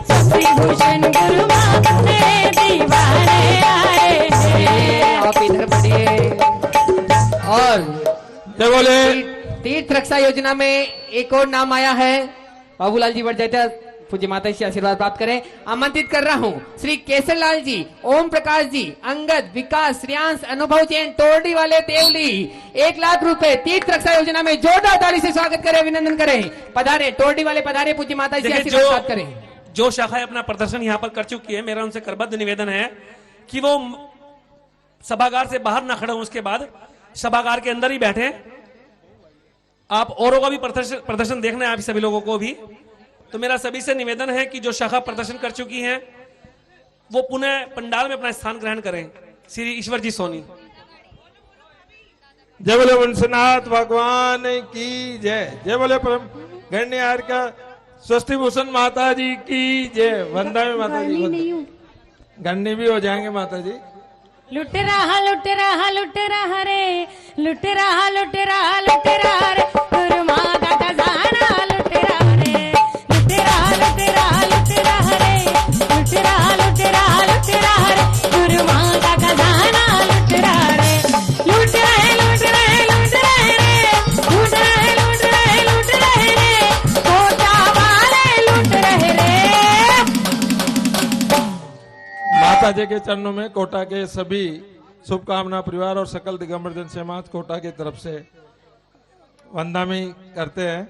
शशि भूषण गुरुमा तेरे दीवाने आए हैं। आप इधर बढ़िए। और क्या बोले? तीर्थ रक्षा योजना में एक और नाम आया है, बाबूलाल जी बढ़ जाते, पूज्य माता से आशीर्वाद प्राप्त करें। आमंत्रित कर रहा हूँ श्री केसरलाल जी, ओम प्रकाश जी, अंगद, विकास, श्रेयांश, अनुभव जैन, टोरडी वाले देवली 1 लाख रुपए तीर्थ रक्षा योजना में जोरदार ताली से स्वागत करें, अभिनंदन करें। पधारे टोरडी वाले, पधारे, पूज्य माता से आशीर्वाद प्राप्त करें। जो शाखाएं अपना प्रदर्शन यहाँ पर कर चुकी है, मेरा उनसे करबद्ध निवेदन है कि वो सभागार से बाहर ना खड़े हों, उसके बाद सभागार के अंदर ही बैठे। आप औरों का भी प्रदर्शन देखना है, आप सभी लोगों को भी। तो मेरा सभी से निवेदन है कि जो शाखा प्रदर्शन कर चुकी हैं वो पुनः पंडाल में अपना स्थान ग्रहण करें। श्री ईश्वर जी सोनी। जय बोले वंशनाथ भगवान की जय। जय बोले परम गण्य का स्वस्ति भूषण माता जी की जय। वंदा में माता जी गण्य भी हो जाएंगे माता जी। लुट रहा रे, लुट रहा रे, गुरु माता का जाना लुट रहा रे, लुट रहा रे, लुट रहा रे, गुरु माता का जाना लुट रहा रे, लुट रहे रे, लुट रहे रे, माता जी के चरणों में कोटा के सभी शुभकामना परिवार और सकल दिगंबर जन समाज कोटा की तरफ से वंदनामी करते हैं।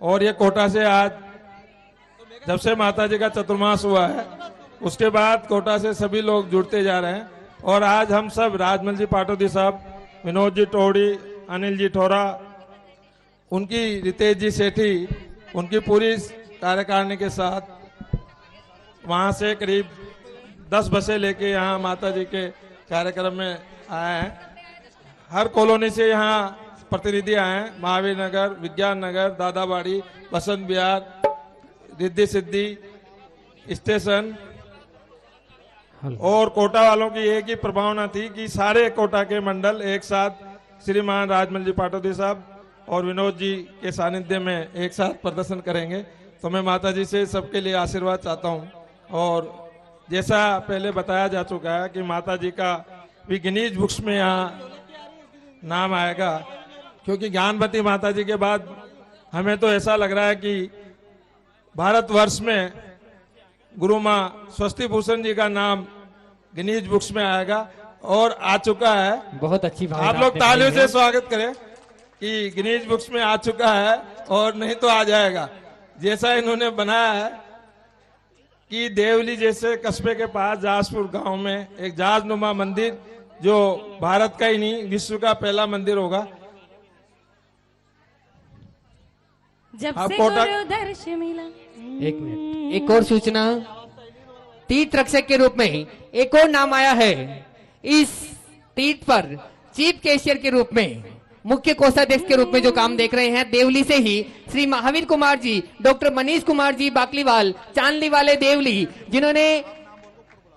और ये कोटा से आज जब से माता जी का चतुर्मास हुआ है उसके बाद कोटा से सभी लोग जुड़ते जा रहे हैं। और आज हम सब राजमल जी पाटोदी साहब, विनोद जी टोड़ी, अनिल जी ठोरा, उनकी रितेश जी सेठी, उनकी पूरी कार्यकारिणी के साथ वहां से करीब 10 बसें लेके यहाँ माता जी के कार्यक्रम में आए हैं। हर कॉलोनी से यहाँ प्रतिनिधि आए हैं, महावीर नगर, विज्ञान नगर, दादाबाड़ी, बसंत विहार, रिद्धि सिद्धि स्टेशन। और कोटा वालों की एक ही प्रभावना थी कि सारे कोटा के मंडल एक साथ श्रीमान राजमल जी पाटोदी साहब और विनोद जी के सानिध्य में एक साथ प्रदर्शन करेंगे। तो मैं माता जी से सबके लिए आशीर्वाद चाहता हूँ। और जैसा पहले बताया जा चुका है कि माता जी का भी गिनीज बुक्स में यहाँ नाम आएगा, क्योंकि ज्ञानवती माता जी के बाद हमें तो ऐसा लग रहा है कि भारतवर्ष में गुरु माँ स्वस्ति भूषण जी का नाम गिनीज बुक्स में आएगा और आ चुका है। बहुत अच्छी बात, आप लोग तालियों से स्वागत करें कि गिनीज बुक्स में आ चुका है और नहीं तो आ जाएगा। जैसा इन्होंने बनाया है कि देवली जैसे कस्बे के पास जाजपुर गांव में एक जाजनुमा मंदिर, जो भारत का ही नहीं विश्व का पहला मंदिर होगा। जब आप से कोटा- गुरु दर्श मिला। एक मिनट, एक और सूचना, तीर्थ रक्षक के रूप में एक और नाम आया है। इस तीर्थ पर चीफ कैशियर के रूप में, मुख्य कोषाध्यक्ष के रूप में जो काम देख रहे हैं, देवली से ही श्री महावीर कुमार जी, डॉक्टर मनीष कुमार जी बाकलीवाल, चांदली वाले देवली, जिन्होंने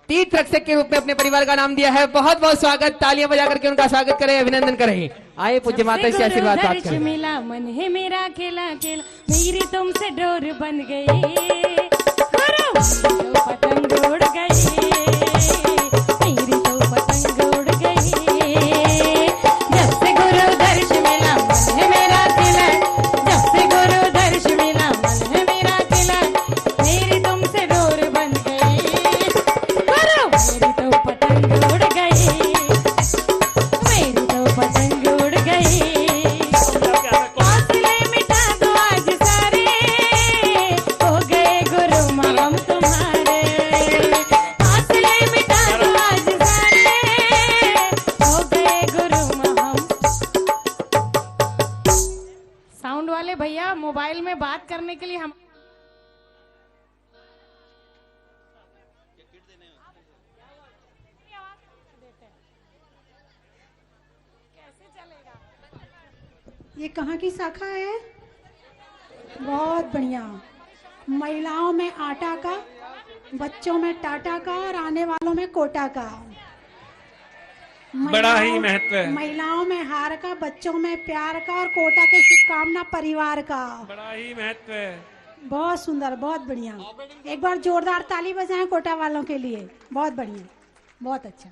तीर्थ रक्षक के रूप में अपने परिवार का नाम दिया है। बहुत बहुत स्वागत, तालियां बजा करके उनका स्वागत करें, अभिनंदन करें। आए पूज्य माता से आशीर्वाद प्राप्त करें। मिला मन है मेरा खेला खेला, मेरी तुमसे डोर बन गई, तो पतंग उड़ गई, मेरी तो पतंग उड़ गई। जब से गुरु दर्श मिला मन है मेरा खिला, जब से गुरु दर्श मिला मन है मेरा खिला, मेरी तुमसे डोर बन गई, मेरी तो पतंग उड़ गई, मेरी तो पतंग उड़ गई। हौसले मिटा दो आज सारे, हो गए गुरु माँ हम तुम्हारे। हौसले मिटा दो आज सारे, हो गए गुरु माँ हम। साउंड वाले भैया मोबाइल में बात करने के लिए हम ये कहाँ की शाखा है? बहुत बढ़िया। महिलाओं में आटा का, बच्चों में टाटा का और आने वालों में कोटा का। बड़ा ही महत्व है। महिलाओं में हार का, बच्चों में प्यार का और कोटा के शुभकामना परिवार का। बड़ा ही महत्व है। बहुत सुंदर, बहुत बढ़िया। एक बार जोरदार ताली बजाएं कोटा वालों के लिए। बहुत बढ़िया, बहुत अच्छा।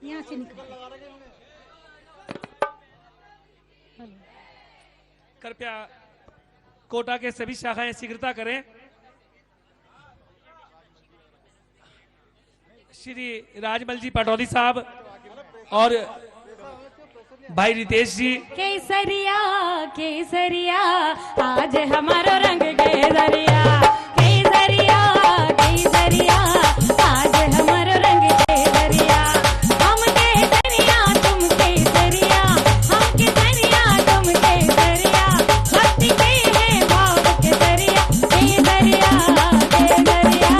यहाँ से निकल कृपया कोटा के सभी शाखाएं शीघ्रता करें। श्री राजमल जी पटौदी साहब और भाई रितेश जी। केसरिया केसरिया आज हमारो रंग केसरिया, केसरिया केसरिया आज हमारो रंग केसरिया। हम केसरिया तुम केसरिया, हम केसरिया तुम केसरिया, भक्ति के है भाव केसरिया, केसरिया केसरिया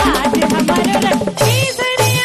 आज हमारो रंग केसरिया।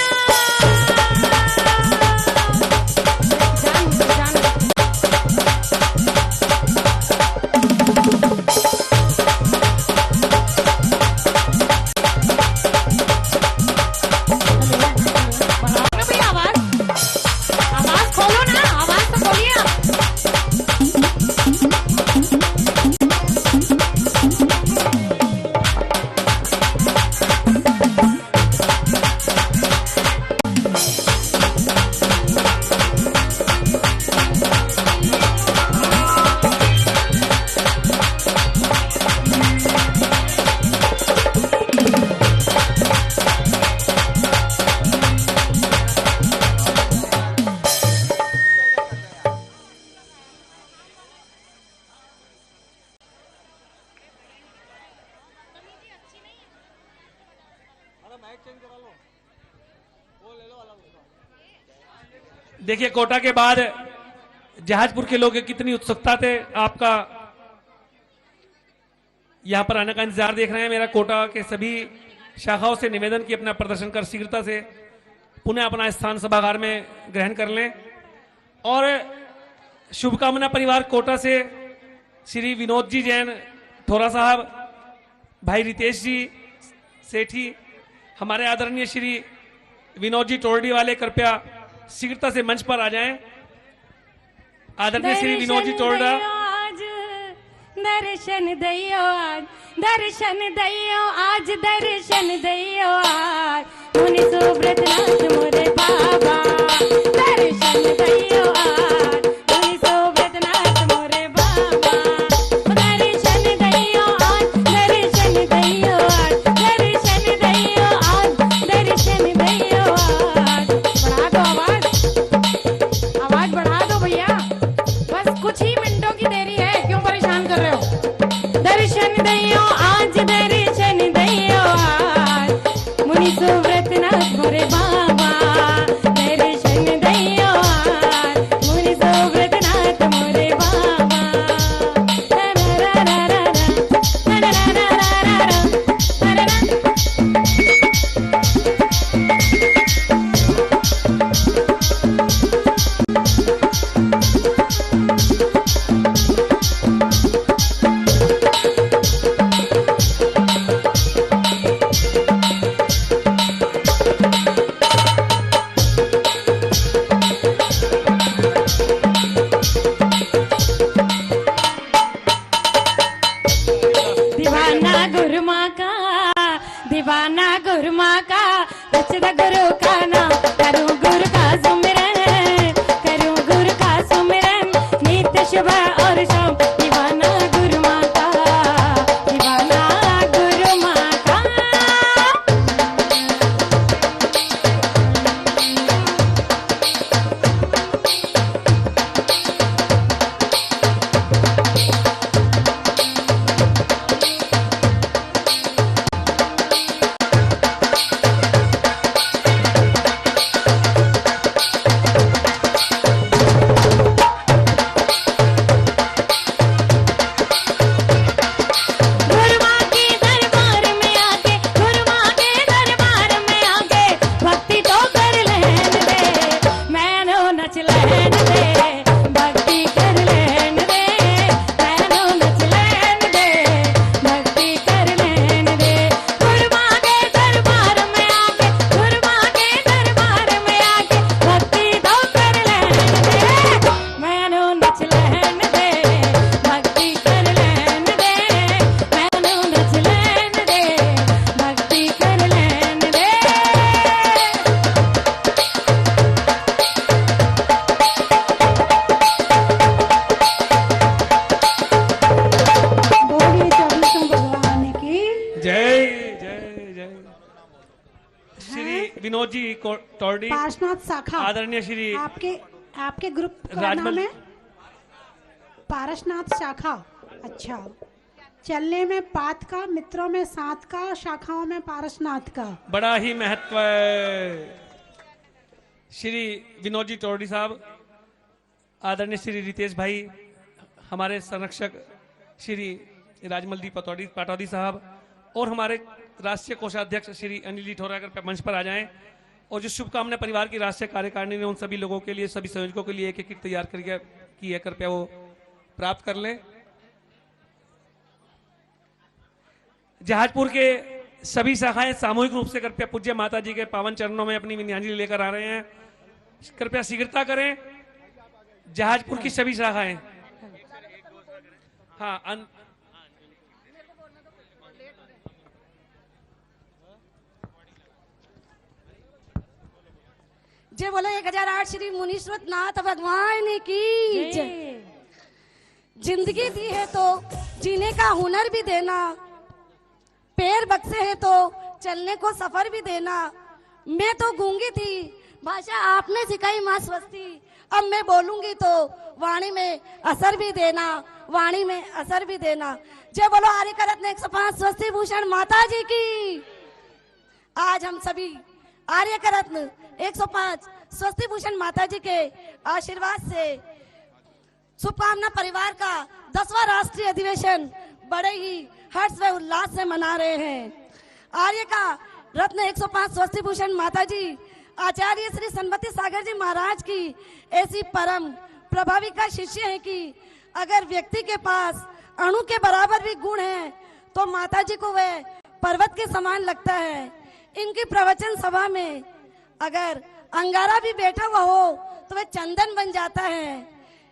देखिए कोटा के बाद जहाजपुर के लोग कितनी उत्सुकता थे आपका यहां पर आने का इंतजार देख रहे हैं। मेरा कोटा के सभी शाखाओं से निवेदन की अपना प्रदर्शन कर शीघ्रता से पुनः अपना स्थान सभागार में ग्रहण कर लें। और शुभकामना परिवार कोटा से श्री विनोद जी जैन थोरा साहब, भाई रितेश जी सेठी, हमारे आदरणीय श्री विनोद जी टोरडी वाले कृपया शीघ्रता से मंच पर आ जाएं। आदरणीय श्री विनोद जी टोरडा, दर्शन दइयो आज, दर्शन दइयो आज, दर्शन दइयो आज, मुनि सुब्रत नाथ मोरे बाबा, दर्शन दइयो आज, मुनि सुब्रत नाथ मोरे बाबा, दर्शन दइयो आज, दर्शन दइयो आज, दर्शन दइयो आज, दर्शन दइयो आज। बढ़ा दो आवाज, आवाज बढ़ा दो भैया, बस कुछ ही मिनटों की देरी है, क्यों परेशान कर रहे हो। दर्शन दइयो आज, दर्शन दइयो आज, मुनि सुब्रत नाथ मोरे बाबा, दर्शन दइयो आज, मुनि सुब्रत नाथ मोरे बाबा। दीवाना गुरुमा का, दीवाना गुरुमा का, रचद गुरु का नाम, करूं गुरु का सुमिरन, करूं गुरु का सुमिरन, नित्य सुबह और शाम। दीवाना गुरुमा का, दीवाना गुरुमा का। गुरुमा के दरबार में आके, गुरुमा के दरबार में आके, भक्ति तो कर लेन दे, मैनो नच लेन दे, भक्ति कर लेन दे, मैनो नच लेन दे, भक्ति कर लेन दे। गुरुमा के दरबार में आके, गुरुमा के दरबार में आके, भक्ति तो कर लेन दे, मैनो नच लेन दे, भक्ति कर लेन दे, मैनो नच लेन दे, भक्ति कर लेन दे। बोलिए चौबीसों भगवान की। जय जय जय। श्री विनोद जी टोरडी, पार्श्वनाथ शाखा, आदरणीय श्री आपके आपके ग्रुप का राजमल- नाम है पारसनाथ शाखा। अच्छा, चलने में पात का, मित्रों में सात का, शाखाओं में पारसनाथ का। बड़ा ही महत्व है। श्री विनोद जी टोरडी साहब, आदरणीय श्री रितेश भाई, हमारे संरक्षक श्री राजमल दी पाटौदी साहब और हमारे राष्ट्रीय कोषाध्यक्ष श्री अनिल जी ठोरा अगर मंच पर आ जाएं, और जो शुभकामना परिवार की राष्ट्रीय कार्यकारिणी ने उन सभी लोगों के लिए, सभी संयोजकों के लिए एक एक तैयार करके की है, कृपया वो प्राप्त कर लें। जहाजपुर के सभी शाखाएं सामूहिक रूप से कृपया पूज्य माता जी के पावन चरणों में अपनी विनयान्जलि लेकर आ रहे हैं, कृपया शीघ्रता करें। जहाजपुर की सभी शाखाएं, हाँ जय बोलो 1008 श्री मुनीश्वर नाथ भगवान की जय। जिंदगी दी है तो जीने का हुनर भी देना, पैर बक्से है तो चलने को सफर भी देना। मैं तो गूंगी थी, भाषा आपने सिखाई माँ स्वस्ति, अब मैं बोलूंगी तो वाणी में असर भी देना, वाणी में असर भी देना। जय बोलो आर्य करत ने 105 स्वस्ति भूषण माता जी की। आज हम सभी आर्य का रत्न 105 स्वस्ति भूषण माता जी के आशीर्वाद से शुभकामना परिवार का 10वां राष्ट्रीय अधिवेशन बड़े ही हर्ष व उल्लास से मना रहे हैं। आर्य का रत्न 105 स्वस्ति भूषण माता जी आचार्य श्री सन्मति सागर जी महाराज की ऐसी परम प्रभाविका शिष्य है कि अगर व्यक्ति के पास अणु के बराबर भी गुण है तो माता जी को वह पर्वत के समान लगता है। इनकी प्रवचन सभा में अगर अंगारा भी बैठा हुआ हो तो वह चंदन बन जाता है।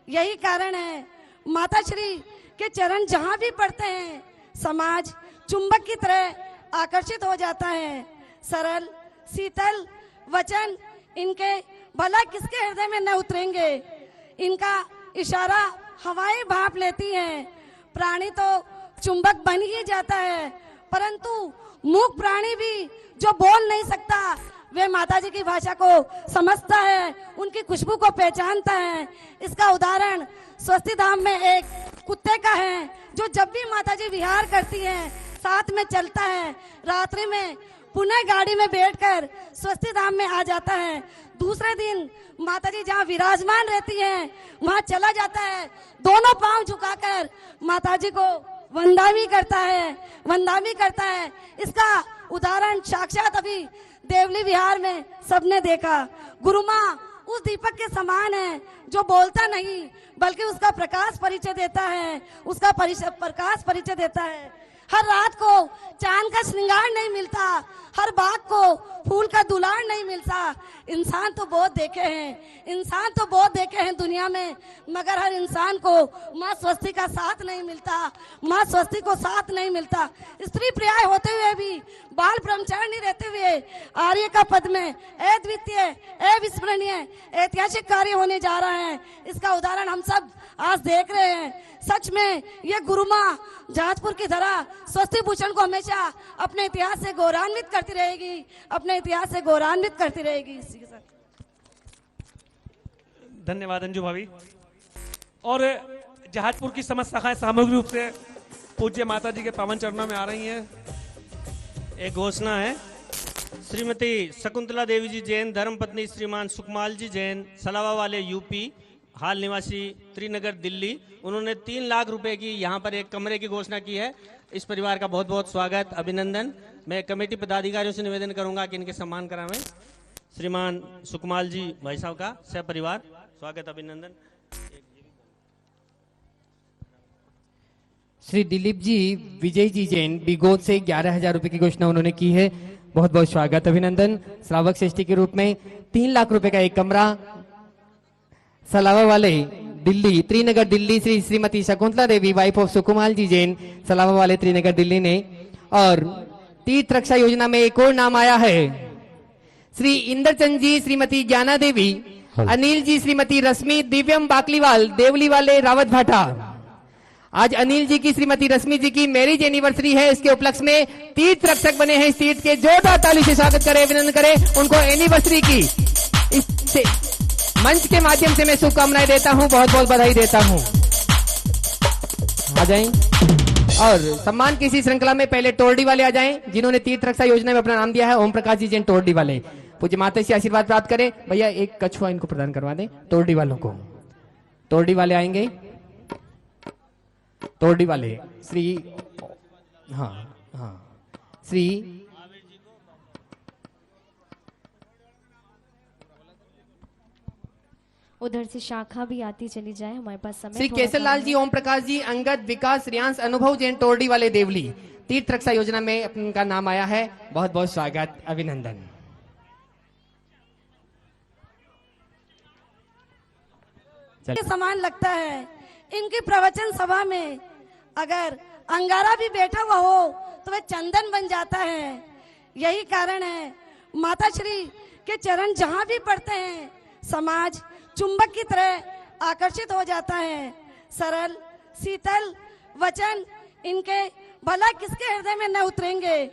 यही कारण है माता श्री के चरण जहां भी पड़ते हैं समाज चुंबक की तरह आकर्षित हो जाता है। सरल शीतल वचन इनके भला किसके हृदय में न उतरेंगे। इनका इशारा हवाएं भाप लेती हैं। प्राणी तो चुंबक बन ही जाता है, परंतु मूक प्राणी भी जो बोल नहीं सकता वे माता जी की भाषा को समझता है, उनकी खुशबू को पहचानता है। इसका उदाहरण स्वस्ति धाम में एक कुत्ते का है जो जब भी माता जी विहार करती हैं साथ में चलता है। रात्रि में पुनः गाड़ी में बैठकर स्वस्ति धाम में आ जाता है। दूसरे दिन माता जी जहाँ विराजमान रहती हैं वहाँ चला जाता है। दोनों पांव झुकाकर माता जी को वंदनामी करता है। इसका उदाहरण साक्षात अभी देवली विहार में सबने देखा। गुरु माँ उस दीपक के समान है जो बोलता नहीं बल्कि उसका प्रकाश परिचय देता है। हर रात को चांद का श्रृंगार नहीं मिलता, हर बाग को फूल का दुलार नहीं मिलता। इंसान तो बहुत देखे हैं दुनिया में, मगर हर इंसान को माँ स्वस्ति का साथ नहीं मिलता, माँ स्वस्ति को साथ नहीं मिलता। स्त्री पर्याय होते हुए भी, बाल ब्रह्मचारिणी रहते हुए आर्य का पद में अद्वितीय अविस्मरणीय ऐतिहासिक कार्य होने जा रहा है। इसका उदाहरण हम सब आज देख रहे हैं। सच में ये गुरु माँ जहाजपुर की धरा स्वस्ति भूषण को हमेशा अपने इतिहास से गौरवान्वित करती रहेगी। इसी के साथ धन्यवाद अंजू भाभी। और जहाजपुर की समस्त शाखाएं सामूहिक रूप से पूज्य माता जी के पावन चरणों में आ रही हैं। एक घोषणा है, श्रीमती शकुंतला देवी जी जैन, धर्मपत्नी श्रीमान सुकमाल जी जैन, सलावा वाले यूपी, हाल निवासी त्रिनगर दिल्ली, उन्होंने 3 लाख रुपए की यहाँ पर एक कमरे की घोषणा की है। इस परिवार का बहुत बहुत स्वागत, अभिनंदन। मैं कमेटी पदाधिकारियों से निवेदन करूंगा कि इनके सम्मान करावें। श्रीमान सुकमाल जी भाई साहब का सह परिवार स्वागत, अभिनंदन। श्री दिलीप जी विजय जी जैन बिगोद से 11,000 रुपए की घोषणा उन्होंने की है। बहुत बहुत स्वागत, अभिनंदन। श्रावक श्रेष्ठी के रूप में 3 लाख रुपए का एक कमरा सलावा वाले दिल्ली, त्रिनगर दिल्ली, श्रीमती शकुंतला देवी वाइफ ऑफ सुकुमाल जी जैन, सलावा वाले त्रिनगर दिल्ली ने। और तीर्थ रक्षा योजना में एक और नाम आया है, श्री इंद्रचंद जी, श्रीमती ज्ञाना देवी, अनिल जी, श्रीमती रश्मि दिव्यम बाकलीवाल, देवली वाले रावत भाटा। आज अनिल जी की, श्रीमती रश्मि जी की मैरिज एनिवर्सरी है। इसके उपलक्ष्य में तीर्थ रक्षक बने हैं। इस तीर्थ के जोरदार ताली से स्वागत करें, अभिनंदन करें उनको एनिवर्सरी की। इससे मंच के माध्यम से मैं शुभकामनाएं देता हूं, बहुत बहुत बधाई देता हूं। आ जाएं और सम्मान की इसी श्रृंखला में पहले टोरडी वाले आ जाएं, जिन्होंने तीर्थ रक्षा योजना में अपना नाम दिया है। ओम प्रकाश जी जैन टोरडी वाले पूज्य माता से आशीर्वाद प्राप्त करें। भैया एक कछुआ इनको प्रदान करवा दें टोरडी वालों को। टोरडी वाले आएंगे, टोरडी वाले श्री श्री उधर से शाखा भी आती चली जाए, हमारे पास समय। श्री केसरलाल जी, ओम प्रकाश जी, अंगद, विकास, रियांश, अनुभव जैन टोरडी वाले देवली, तीर्थ रक्षा योजना में उनका नाम आया है। बहुत बहुत स्वागत, अभिनंदन। समान लगता है। इनकी प्रवचन सभा में अगर अंगारा भी बैठा हुआ हो तो वह चंदन बन जाता है। यही कारण है माता श्री के चरण जहां भी पड़ते हैं समाज चुंबक की तरह आकर्षित हो जाता है। सरल शीतल वचन इनके भला किसके हृदय में न उतरेंगे।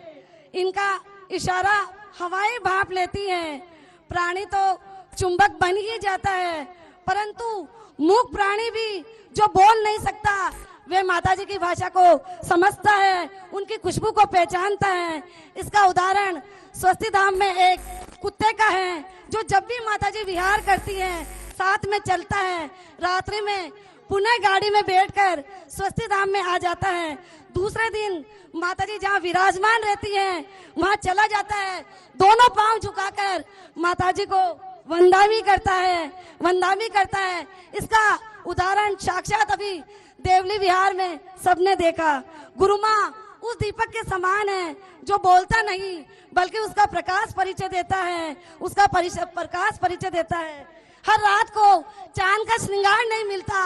इनका इशारा हवाएं भाप लेती हैं। प्राणी तो चुंबक बन ही जाता है, परंतु मूक प्राणी भी जो बोल नहीं सकता वे माता जी की भाषा को समझता है, उनकी खुशबू को पहचानता है। इसका उदाहरण स्वस्ति धाम में एक कुत्ते का है, जो जब भी माता जी विहार करती हैं साथ में चलता है, रात्रि में पुनः गाड़ी में बैठकर स्वस्ति धाम में आ जाता है। दूसरे दिन माता जी जहाँ विराजमान रहती हैं वहाँ चला जाता है, दोनों पांव झुकाकर माता जी को वंदना करता है। इसका उदाहरण साक्षात अभी देवली विहार में सबने देखा। गुरु माँ उस दीपक के समान है जो बोलता नहीं बल्कि उसका प्रकाश परिचय देता है, प्रकाश परिचय देता है। हर रात को चांद का श्रृंगार नहीं मिलता,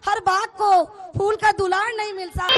हर बाग को फूल का दुलार नहीं मिलता।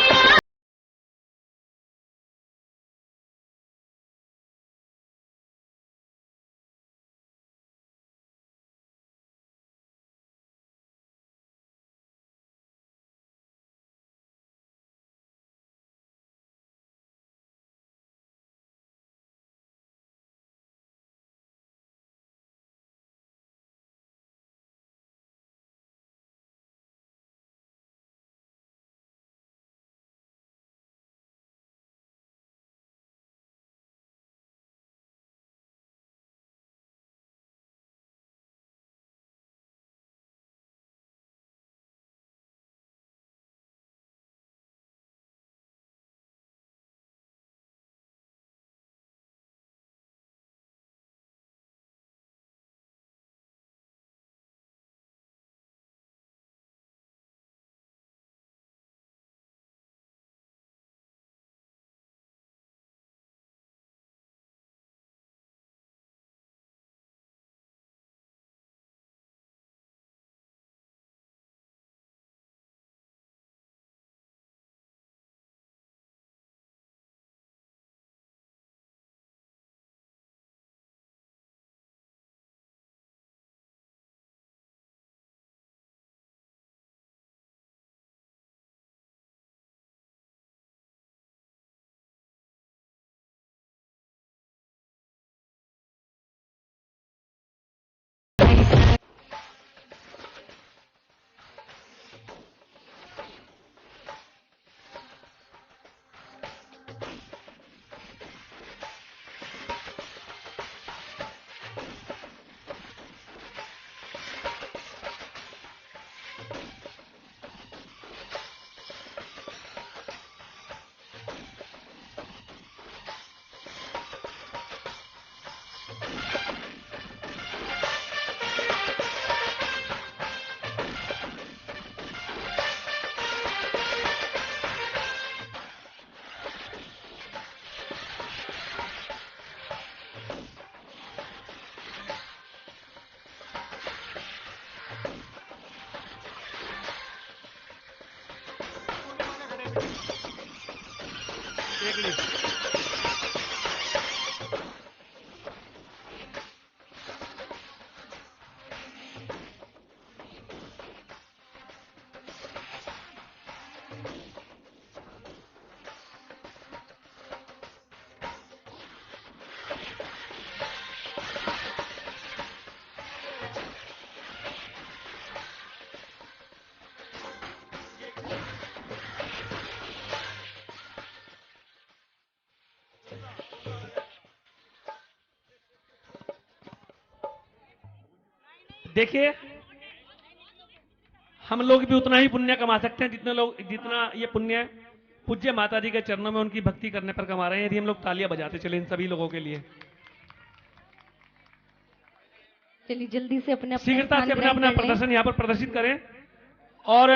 देखिए, हम लोग भी उतना ही पुण्य कमा सकते हैं जितना ये पुण्य पूज्य माता जी के चरणों में उनकी भक्ति करने पर कमा रहे हैं। यदि हम लोग तालियां बजाते चले इन सभी लोगों के लिए। चलिए जल्दी से अपने शीघ्रता से अपना अपना प्रदर्शन यहाँ पर प्रदर्शित करें। और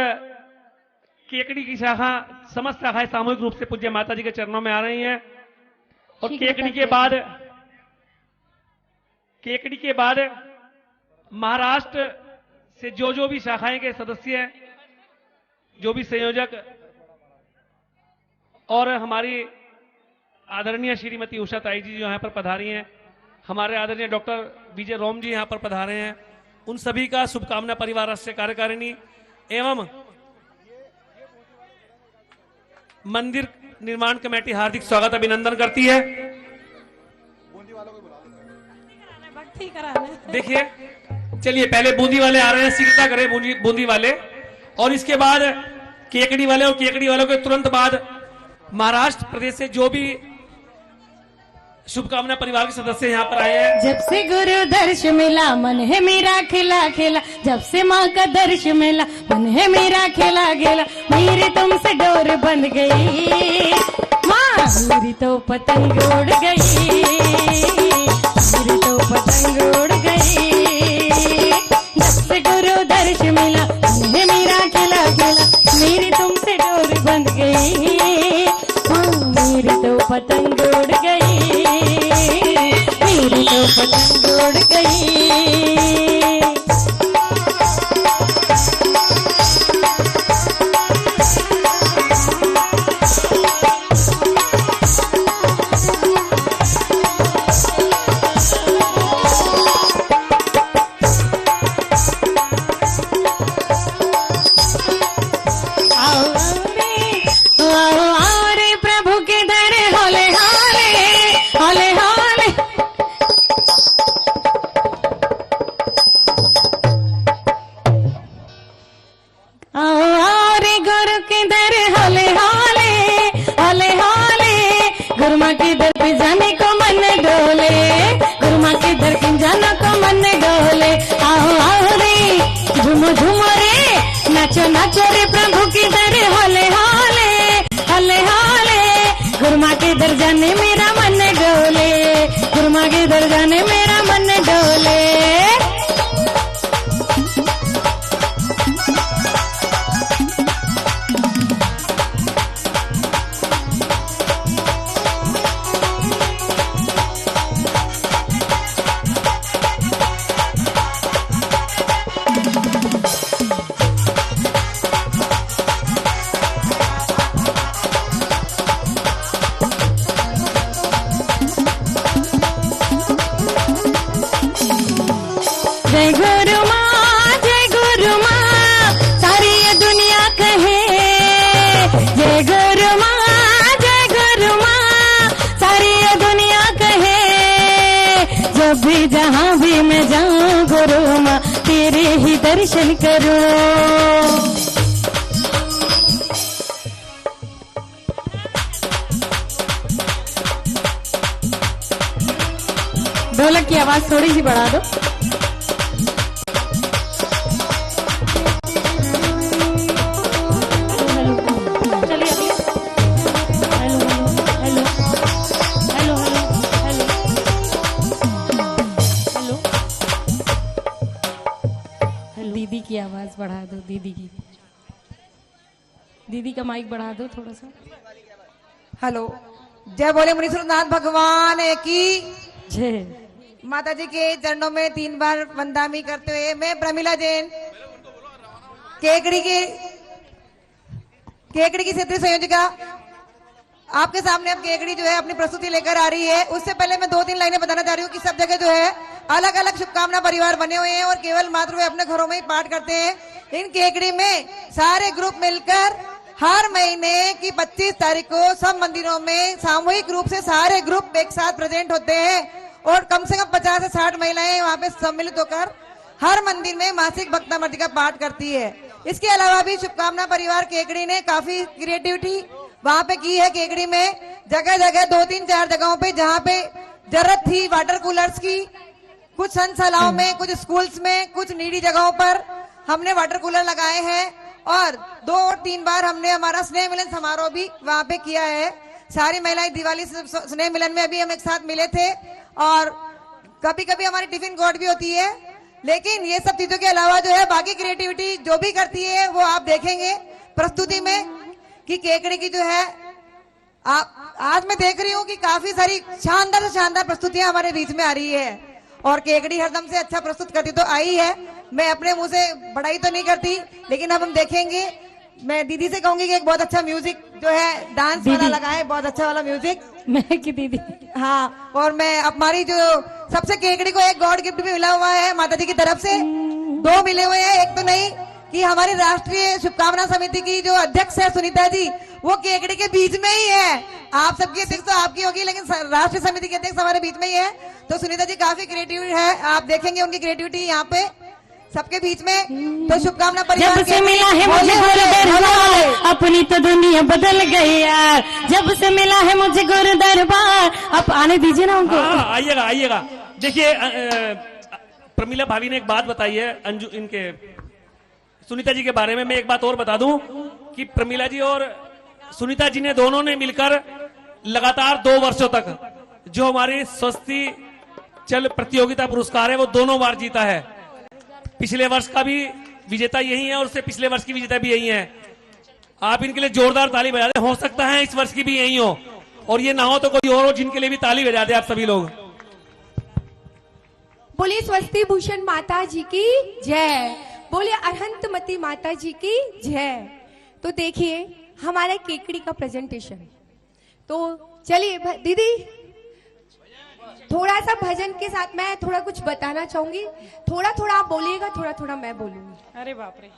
केकड़ी की शाखा, समस्त शाखाएं सामूहिक रूप से पूज्य माता जी के चरणों में आ रही हैं। और केकड़ी के बाद महाराष्ट्र से जो भी शाखाएं के सदस्य हैं, जो भी संयोजक और हमारी आदरणीय श्रीमती उषा ताई जी जो यहाँ पर पधारी हैं, हमारे आदरणीय डॉक्टर विजय रोम जी यहाँ पर पधारे हैं, उन सभी का शुभकामना परिवार राष्ट्रीय कार्यकारिणी एवं मंदिर निर्माण कमेटी हार्दिक स्वागत अभिनंदन करती है। देखिए, चलिए पहले बूंदी वाले आ रहे हैं, शीघ्रता करें बूंदी वाले। और इसके बाद केकड़ी वाले और केकड़ी वालों के तुरंत बाद महाराष्ट्र प्रदेश से जो भी शुभकामना परिवार के सदस्य यहाँ पर आए हैं। जब से गुरु दर्श मिला मन है मेरा खिला खिला, जब से माँ का दर्श मिला मन है मेरा खिला खिला, मेरी तुमसे डोर बंध गई माँ, मेरी तो पतंग उड़ गई, मेरी तो पतंग उड़ गई। जब से गुरु दर्श मिला मन है मेरा खिला खिला, मेरी तुमसे डोर बंध गई माँ, मेरी तो पतंग उड़ गई, मेरी तो पतंग उड़ गई। नाचो नाचो रे प्रभु की दर हले हले हले हले, गुरमा के दर जाने मेरा मन डोले, गुरमा के दर जाने मेरा मन डोले। जय गुरु माँ सारी ये दुनिया कहे, जय गुरु माँ सारी ये दुनिया कहे, जब भी जहाँ भी मैं जाऊँ गुरु माँ तेरे ही दर्शन करूँ। ढोलक की आवाज थोड़ी सी बढ़ा दो। दीदी की आवाज बढ़ा दो, दीदी का माइक बढ़ा दो थोड़ा सा। हेलो, जय बोले मुनीश्वरनाथ भगवान की जय। माता जी के चरणों में 3 बार वंदनामी करते हुए मैं प्रमिला जैन केकड़ी की क्षेत्रीय संयोजिका आपके सामने अब केकड़ी जो है अपनी प्रस्तुति लेकर आ रही है। उससे पहले मैं 2-3 लाइनें बताना चाह रही हूँ कि सब जगह जो है अलग अलग शुभकामना परिवार बने हुए हैं और केवल मात्र वे अपने घरों में ही पाठ करते हैं। इन केकड़ी में सारे ग्रुप मिलकर हर महीने की 25 तारीख को सब मंदिरों में सामूहिक रूप से सारे ग्रुप एक साथ प्रेजेंट होते हैं और कम से कम 50 से 60 महिलाएं वहाँ पे सम्मिलित होकर हर मंदिर में मासिक भक्तामृति का पाठ करती है। इसके अलावा भी शुभकामना परिवार केकड़ी ने काफी क्रिएटिविटी वहाँ पे की है। केकड़ी में जगह जगह 2-3-4 जगहों पे जहाँ पे जरूरत थी वाटर कूलर्स की, कुछ संस्थाओं में, कुछ स्कूल्स में, कुछ नीडी जगहों पर हमने वाटर कूलर लगाए हैं और 2-3 बार हमने हमारा स्नेह मिलन समारोह भी वहाँ पे किया है। सारी महिलाएं दिवाली स्नेह मिलन में अभी हम एक साथ मिले थे और कभी कभी हमारी टिफिन कोर्ट भी होती है। लेकिन ये सब चीजों के अलावा जो है बाकी क्रिएटिविटी जो भी करती है वो आप देखेंगे प्रस्तुति में कि केकड़ी की जो है आज मैं देख रही हूँ कि काफी सारी शानदार से शानदार प्रस्तुतियां हमारे बीच में आ रही है और केकड़ी हरदम से अच्छा प्रस्तुत करती तो आई है। मैं अपने मुंह से बड़ाई तो नहीं करती लेकिन अब हम देखेंगे। मैं दीदी से कहूंगी कि एक बहुत अच्छा म्यूजिक जो है डांस वाला लगाए, बहुत अच्छा वाला म्यूजिक। मैं की दीदी हाँ, और मैं हमारी जो सबसे केकड़ी को एक गॉड गिफ्ट भी मिला हुआ है माता जी की तरफ से, 2 मिले हुए हैं। एक तो नहीं कि हमारी राष्ट्रीय शुभकामना समिति की जो अध्यक्ष है सुनीता जी, वो केकड़ी के बीच में ही है। आप सबकी अध्यक्ष तो आपकी होगी लेकिन राष्ट्रीय समिति के अध्यक्ष हमारे बीच में ही है। तो सुनीता जी काफी क्रिएटिव है, आप देखेंगे उनकी क्रिएटिविटी यहाँ पे सबके बीच में। तो शुभकामना परिवार जब से मिला है मुझे गुरु दरबार अपनी तो दुनिया बदल गई यार। जब से मिला है मुझे गुरु दरबार। आप आने दीजिए ना उनको। आइएगा आइएगा। देखिए प्रमीला भाभी ने एक बात बताई है अंजू इनके सुनीता जी के बारे में। मैं एक बात और बता दूं कि प्रमीला जी और सुनीता जी ने दोनों ने मिलकर लगातार 2 वर्षों तक जो हमारी स्वस्ति चल प्रतियोगिता पुरस्कार है वो दोनों बार जीता है। पिछले वर्ष का भी विजेता यही है और उससे पिछले वर्ष की विजेता भी यही है। आप इनके लिए जोरदार ताली बजा दें। हो सकता है इस वर्ष की भी यही हो और ये ना हो तो कोई और हो जिनके लिए भी ताली बजा दें आप सभी लोग। बोलिए स्वस्ति भूषण माता जी की जय। बोलिए अरहंतमती माता जी की जय। तो देखिए हमारा केकड़ी का प्रेजेंटेशन। तो चलिए दीदी थोड़ा सा भजन के साथ मैं थोड़ा कुछ बताना चाहूंगी। थोड़ा थोड़ा आप बोलिएगा, थोड़ा थोड़ा मैं बोलूंगी। अरे बाप रे।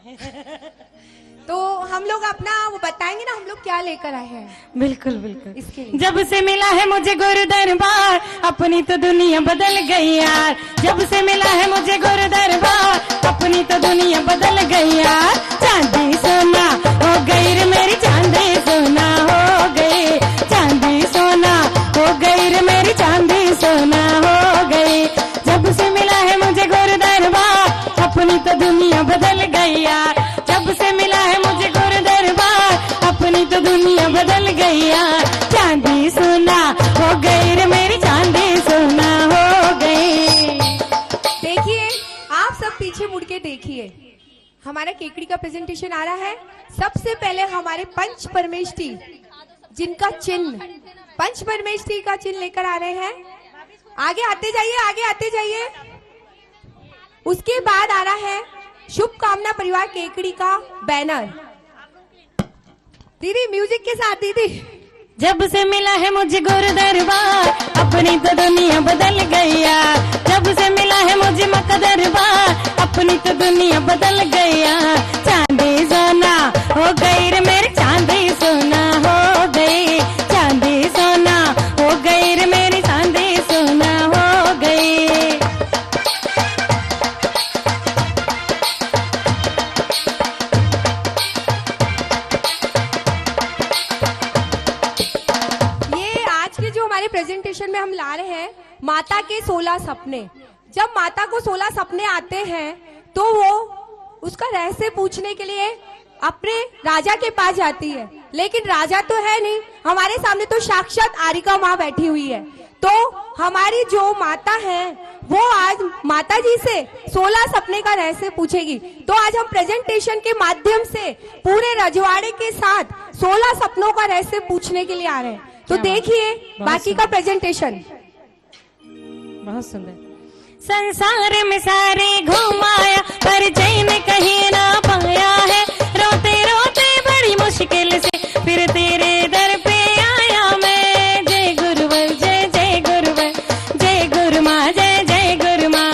तो हम लोग अपना वो बताएंगे ना हम लोग क्या लेकर आए हैं। बिल्कुल बिल्कुल। इसके लिए जब से मिला है मुझे गुरु दरबार अपनी तो दुनिया बदल गई यार। जब से मिला है मुझे गुरु दरबार अपनी तो दुनिया बदल गई यार। चांदी सोना हो गई रे मेरी चांदी सोना हो गई। चांदी सोना हो गई रे मेरी चांदी सोना हो गई। जब से मिला है मुझे गुरु दरबार अपनी तो दुनिया बदल गई यार। जब से मिला है मुझे गुरु दरबार अपनी तो दुनिया बदल गई यार। चांदी सोना हो गई रे मेरी चांदी सोना हो गई। देखिए आप सब पीछे मुड़ के देखिए हमारा केकड़ी का प्रेजेंटेशन आ रहा है। सबसे पहले हमारे पंच परमेष्ठी जिनका चिन्ह पंच परमेष्ठी का चिन्ह लेकर आ रहे हैं। आगे आते जाइए, आगे आते जाइए। उसके बाद आ रहा है शुभकामना परिवार केकड़ी का बैनर। दीदी म्यूजिक के साथ दीदी। जब से मिला है मुझे गुरु दरबार अपनी तो दुनिया बदल गई यार। जब से मिला है मुझे मक्का दरबार अपनी तो दुनिया बदल गई यार। चांदी सोना हो गई रे मेरी चांदी सोना हो गई। चांदी सोना हो गई रे मेरी चांदी सोना हो गई। प्रेजेंटेशन में हम ला रहे हैं माता के 16 सपने। जब माता को 16 सपने आते हैं तो वो उसका रहस्य पूछने के लिए अपने राजा के पास जाती है। लेकिन राजा तो है नहीं, हमारे सामने तो साक्षात आरिका माँ बैठी हुई है। तो हमारी जो माता है वो आज माता जी से 16 सपने का रहस्य पूछेगी। तो आज हम प्रेजेंटेशन के माध्यम से पूरे रजवाड़े के साथ 16 सपनों का रहस्य पूछने के लिए आ रहे हैं। तो देखिए बाकी का प्रेजेंटेशन। बहुत सुंदर। संसार में सारे घुमाया पर चैन कहीं ना पाया है। रोते रोते बड़ी मुश्किल से फिर तेरे दर पे आया मैं। जय गुरुवर जय जय गुरुवर जय गुरु माँ जय जय गुरु माँ।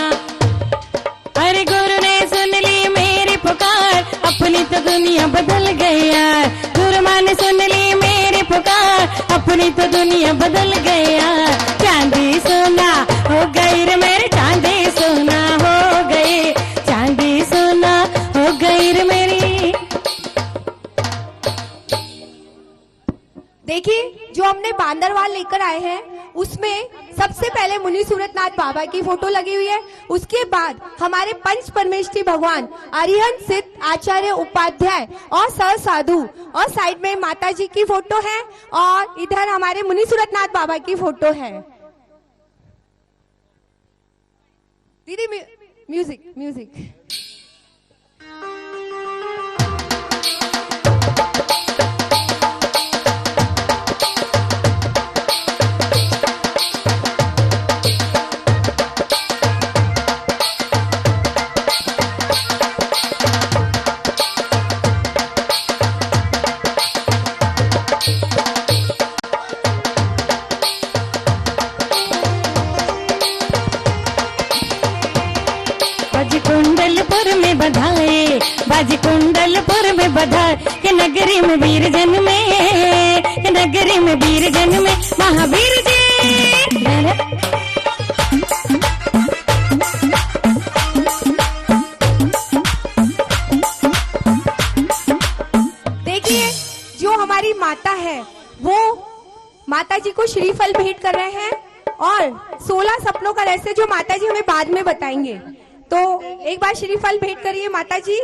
अरे गुरु ने सुन ली मेरी पुकार अपनी तो दुनिया बदल गई यार। गुरु माँ ने सुन ली मेरी पुकार अपनी तो दुनिया बदल गई यार। चांदी सोना हो गई रे मेरी चांदी सोना हो गई। चांदी सोना हो गई रे मेरी। देखिए जो हमने बांदरवाल लेकर आए हैं उसमें सबसे पहले मुनि सूरतनाथ बाबा की फोटो लगी हुई है। उसके बाद हमारे पंच परमेष्ठी भगवान अरिहंत सिद्ध आचार्य उपाध्याय और सर साधु और साइड में माता जी की फोटो है और इधर हमारे मुनि सूरतनाथ बाबा की फोटो है। दीदी म्यूजिक म्यूजिक। बधाए बाजी कुंडलपुर में बधाए के नगरी में वीर जन में। के नगरी में वीर जन में महावीर जी। हमारी माता है वो माता जी को श्रीफल भेंट कर रहे हैं और 16 सपनों का रहस्य जो माता जी हमें बाद में बताएंगे। तो एक बार श्रीफल भेंट करिए माता जी।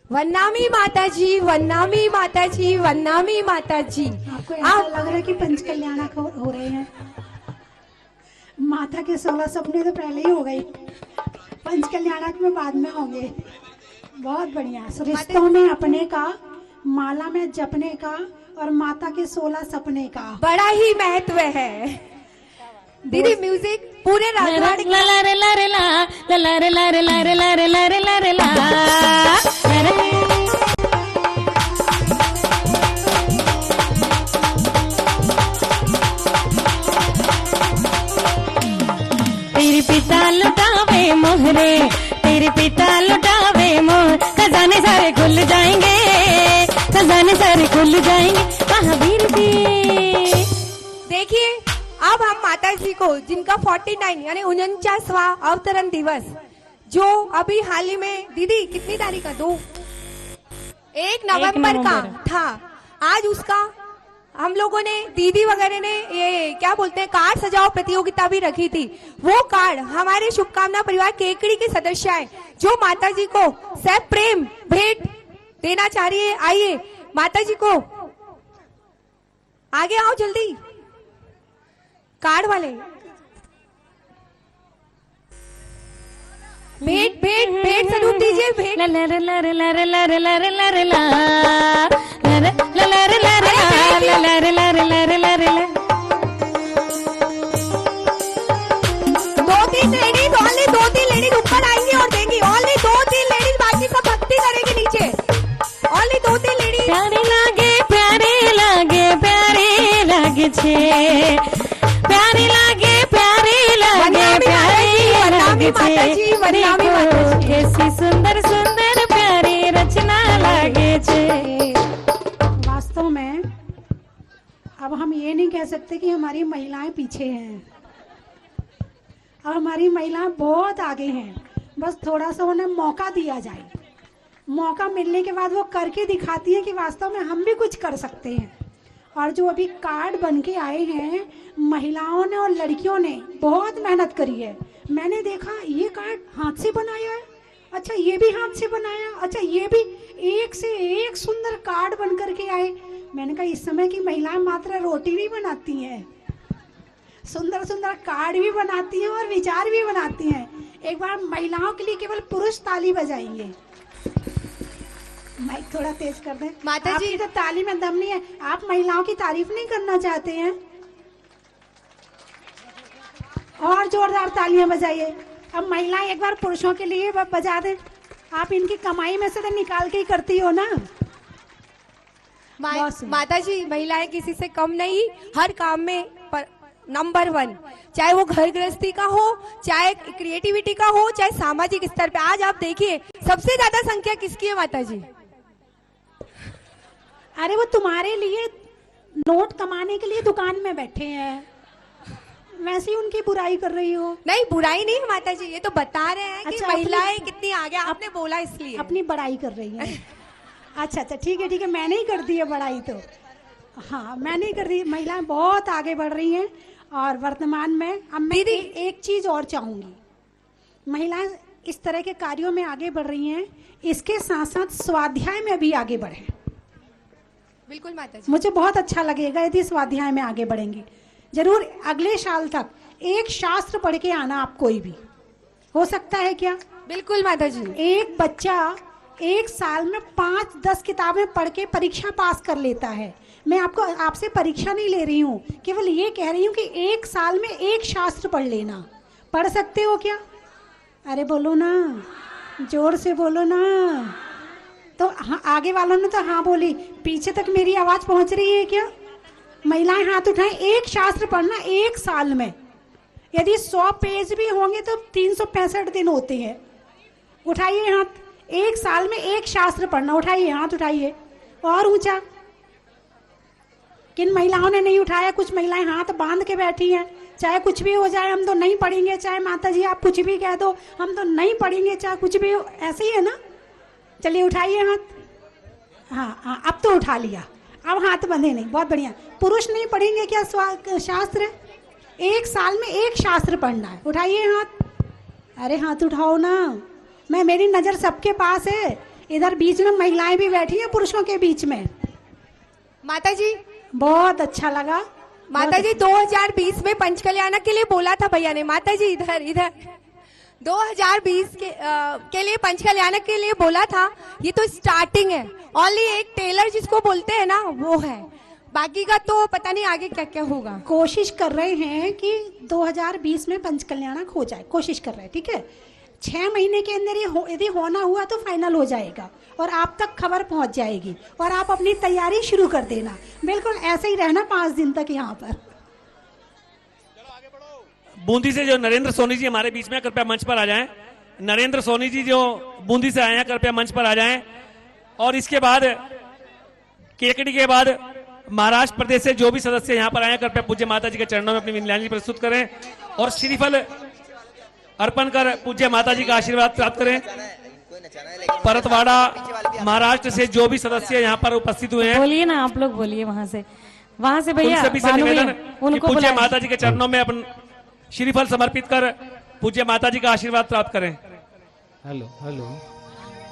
वन्नामी माता जी, वन्नामी माता जी, वन्नामी माता जी। आपको ऐसा लग रहा है कि पंच कल्याणक हो रहे हैं? माता के 16 सपने तो पहले ही हो गई, पंच कल्याणक में बाद में होंगे। बहुत बढ़िया। रिश्तों में अपने का, माला में जपने का और माता के 16 सपने का बड़ा ही महत्व है। दीदी म्यूजिक पूरे राजवाड़े ला ला रे ला रे ला ला ला रे ला रे ला रे ला रे ला रे ला रे ला। तेरे पिता लुटावे मोहरे, तेरे पिता लुटावे मोहर, खजाने सारे खुल जाएंगे, खजाने सारे खुल जाएंगे महावीर जी। देखिए अब हम माता जी को जिनका 49 यानी 49वां अवतरण दिवस जो अभी हाल ही में दीदी कितनी तारीख का 1 नवंबर का था, आज उसका हम लोगों ने दीदी वगैरह ने ये क्या बोलते हैं कार्ड सजाओ प्रतियोगिता भी रखी थी। वो कार्ड हमारे शुभकामना परिवार केकड़ी के सदस्य है जो माता जी को सब प्रेम भेंट देना चाह रही है। आइए माता जी को आगे आओ जल्दी, कार्ड वाले भेंट भेंट भेंट स्वरूप दीजिए। भेंट ला ला ला ला ला ला ला ला ला ला ला ला ला ला रे ला रे ला ला रे ला रे ला रे ला रे ला। 2-3 लेडीज, ओनली 2-3 लेडीज ऊपर आएंगी और देंगी। ओनली 2-3 लेडीज, बाकी सब भक्ति करेंगे नीचे। Only 2-3 ladies. प्यारे लागे प्यारे लागे प्यारे लागे छे, प्यारे लागे प्यारे लागे प्यारे लागे छे, देखो कैसी सुंदर सुंदर प्यारी रचना लागे छे। वास्तव में अब हम ये नहीं कह सकते कि हमारी महिलाएं पीछे हैं, अब हमारी महिलाएं बहुत आगे हैं। बस थोड़ा सा उन्हें मौका दिया जाए, मौका मिलने के बाद वो करके दिखाती है कि वास्तव में हम भी कुछ कर सकते हैं। और जो अभी कार्ड बन के आए हैं, महिलाओं ने और लड़कियों ने बहुत मेहनत करी है। मैंने देखा ये कार्ड हाथ से बनाया है, अच्छा ये भी हाथ से बनाया, अच्छा ये भी, एक से एक सुंदर कार्ड बन करके आए। मैंने कहा इस समय की महिलाएं मात्र रोटी नहीं बनाती हैं, सुंदर सुंदर कार्ड भी बनाती हैं और विचार भी बनाती हैं। एक बार महिलाओं के लिए केवल पुरुष ताली बजाएंगे। माइक थोड़ा तेज कर दें। माता जी तो ताली में दम नहीं है, आप महिलाओं की तारीफ नहीं करना चाहते हैं? और जोरदार तालियां बजाइए। अब महिलाएं एक बार पुरुषों के लिए बजा दें। आप इनकी कमाई में से तो निकाल के ही करती हो ना। माता जी महिलाएं किसी से कम नहीं, हर काम में नंबर 1, चाहे वो घर गृहस्थी का हो, चाहे क्रिएटिविटी का हो, चाहे सामाजिक स्तर पे। आज आप देखिए सबसे ज्यादा संख्या किसकी है माता जी? अरे वो तुम्हारे लिए नोट कमाने के लिए दुकान में बैठे हैं, वैसे ही उनकी बुराई कर रही हो। नहीं बुराई नहीं माता जी, ये तो बता रहे हैं कि महिलाएं कितनी आगे, आपने बोला इसलिए अपनी बड़ाई कर रही है। अच्छा अच्छा ठीक है, मैं नहीं कर दी है बड़ाई तो, हाँ मैं नहीं कर रही। महिलाएं बहुत आगे बढ़ रही हैं और वर्तमान में अब मैं एक चीज और चाहूंगी, महिलाएं इस तरह के कार्यों में आगे बढ़ रही हैं, इसके साथ साथ स्वाध्याय में भी आगे बढ़े। बिल्कुल माता जी, मुझे बहुत अच्छा लगेगा यदि स्वाध्याय में आगे बढ़ेंगी। जरूर अगले साल तक एक शास्त्र पढ़ के आना आप, कोई भी हो सकता है क्या? बिल्कुल माता जी। एक बच्चा एक साल में 5-10 किताबें पढ़ के परीक्षा पास कर लेता है। मैं आपसे परीक्षा नहीं ले रही हूँ, केवल ये कह रही हूँ कि एक साल में एक शास्त्र पढ़ लेना। पढ़ सकते हो क्या? अरे बोलो ना, जोर से बोलो ना। तो हाँ, आगे वालों ने तो हाँ बोली, पीछे तक मेरी आवाज पहुंच रही है क्या? महिलाएं हाथ उठाएं। एक शास्त्र पढ़ना एक साल में, यदि 100 पेज भी होंगे तो 365 दिन होते हैं। उठाइए हाथ, एक साल में एक शास्त्र पढ़ना। उठाइए हाथ, उठाइए और ऊंचा। किन महिलाओं ने नहीं उठाया? कुछ महिलाएं हाथ बांध के बैठी हैं, चाहे कुछ भी हो जाए हम तो नहीं पढ़ेंगे, चाहे माता जी आप कुछ भी कह दो हम तो नहीं पढ़ेंगे, चाहे कुछ भी हो, ऐसे ही है ना। चलिए उठाइए हाथ। हाँ हाँ, अब तो उठा लिया, अब हाथ बंधे नहीं, बहुत बढ़िया। पुरुष नहीं पढ़ेंगे क्या शास्त्र? 1 साल में 1 शास्त्र पढ़ना है। उठाइए हाथ, अरे हाथ उठाओ ना। मेरी नजर सबके पास है, इधर बीच में महिलाएं भी बैठी हैं पुरुषों के बीच में। माता जी बहुत अच्छा लगा। माता जी 2020 में पंचकल्याण के लिए बोला था भैया ने। माता जी इधर इधर 2020 के लिए पंचकल्याण के लिए बोला था। ये तो स्टार्टिंग है, ओनली एक टेलर जिसको बोलते हैं ना वो है, बाकी का तो पता नहीं आगे क्या क्या होगा। कोशिश कर रहे हैं कि 2020 में पंचकल्याणक हो जाए, कोशिश कर रहे हैं, ठीक है। 6 महीने के अंदर ये यदि होना हुआ तो फाइनल हो जाएगा और आप तक खबर पहुंच जाएगी और आप अपनी तैयारी शुरू कर देना। बिल्कुल ऐसे ही रहना 5 दिन तक यहाँ पर। बूंदी से जो नरेंद्र सोनी जी हमारे बीच में, कृपया मंच पर आ जाएं। नरेंद्र सोनी जी जो बूंदी से आए हैं, कृपया मंच पर आ जाएं। और इसके बाद केकड़ी के बाद महाराष्ट्र प्रदेश से जो भी सदस्य यहाँ पर आए हैं, कृपया पूज्य माता जी के चरणों में अपनी विंध्याचल प्रस्तुत करें और श्रीफल अर्पण कर पूज्य माता जी का आशीर्वाद प्राप्त करें। परतवाड़ा महाराष्ट्र से जो भी सदस्य यहाँ पर उपस्थित हुए हैं, बोलिए ना आप लोग, बोलिए वहाँ से भैया, उन सभी से निवेदन कि पूज्य माता जी के चरणों में अपन श्रीफल समर्पित कर पूज्य माता जी का आशीर्वाद प्राप्त करें। हेलो हेलो,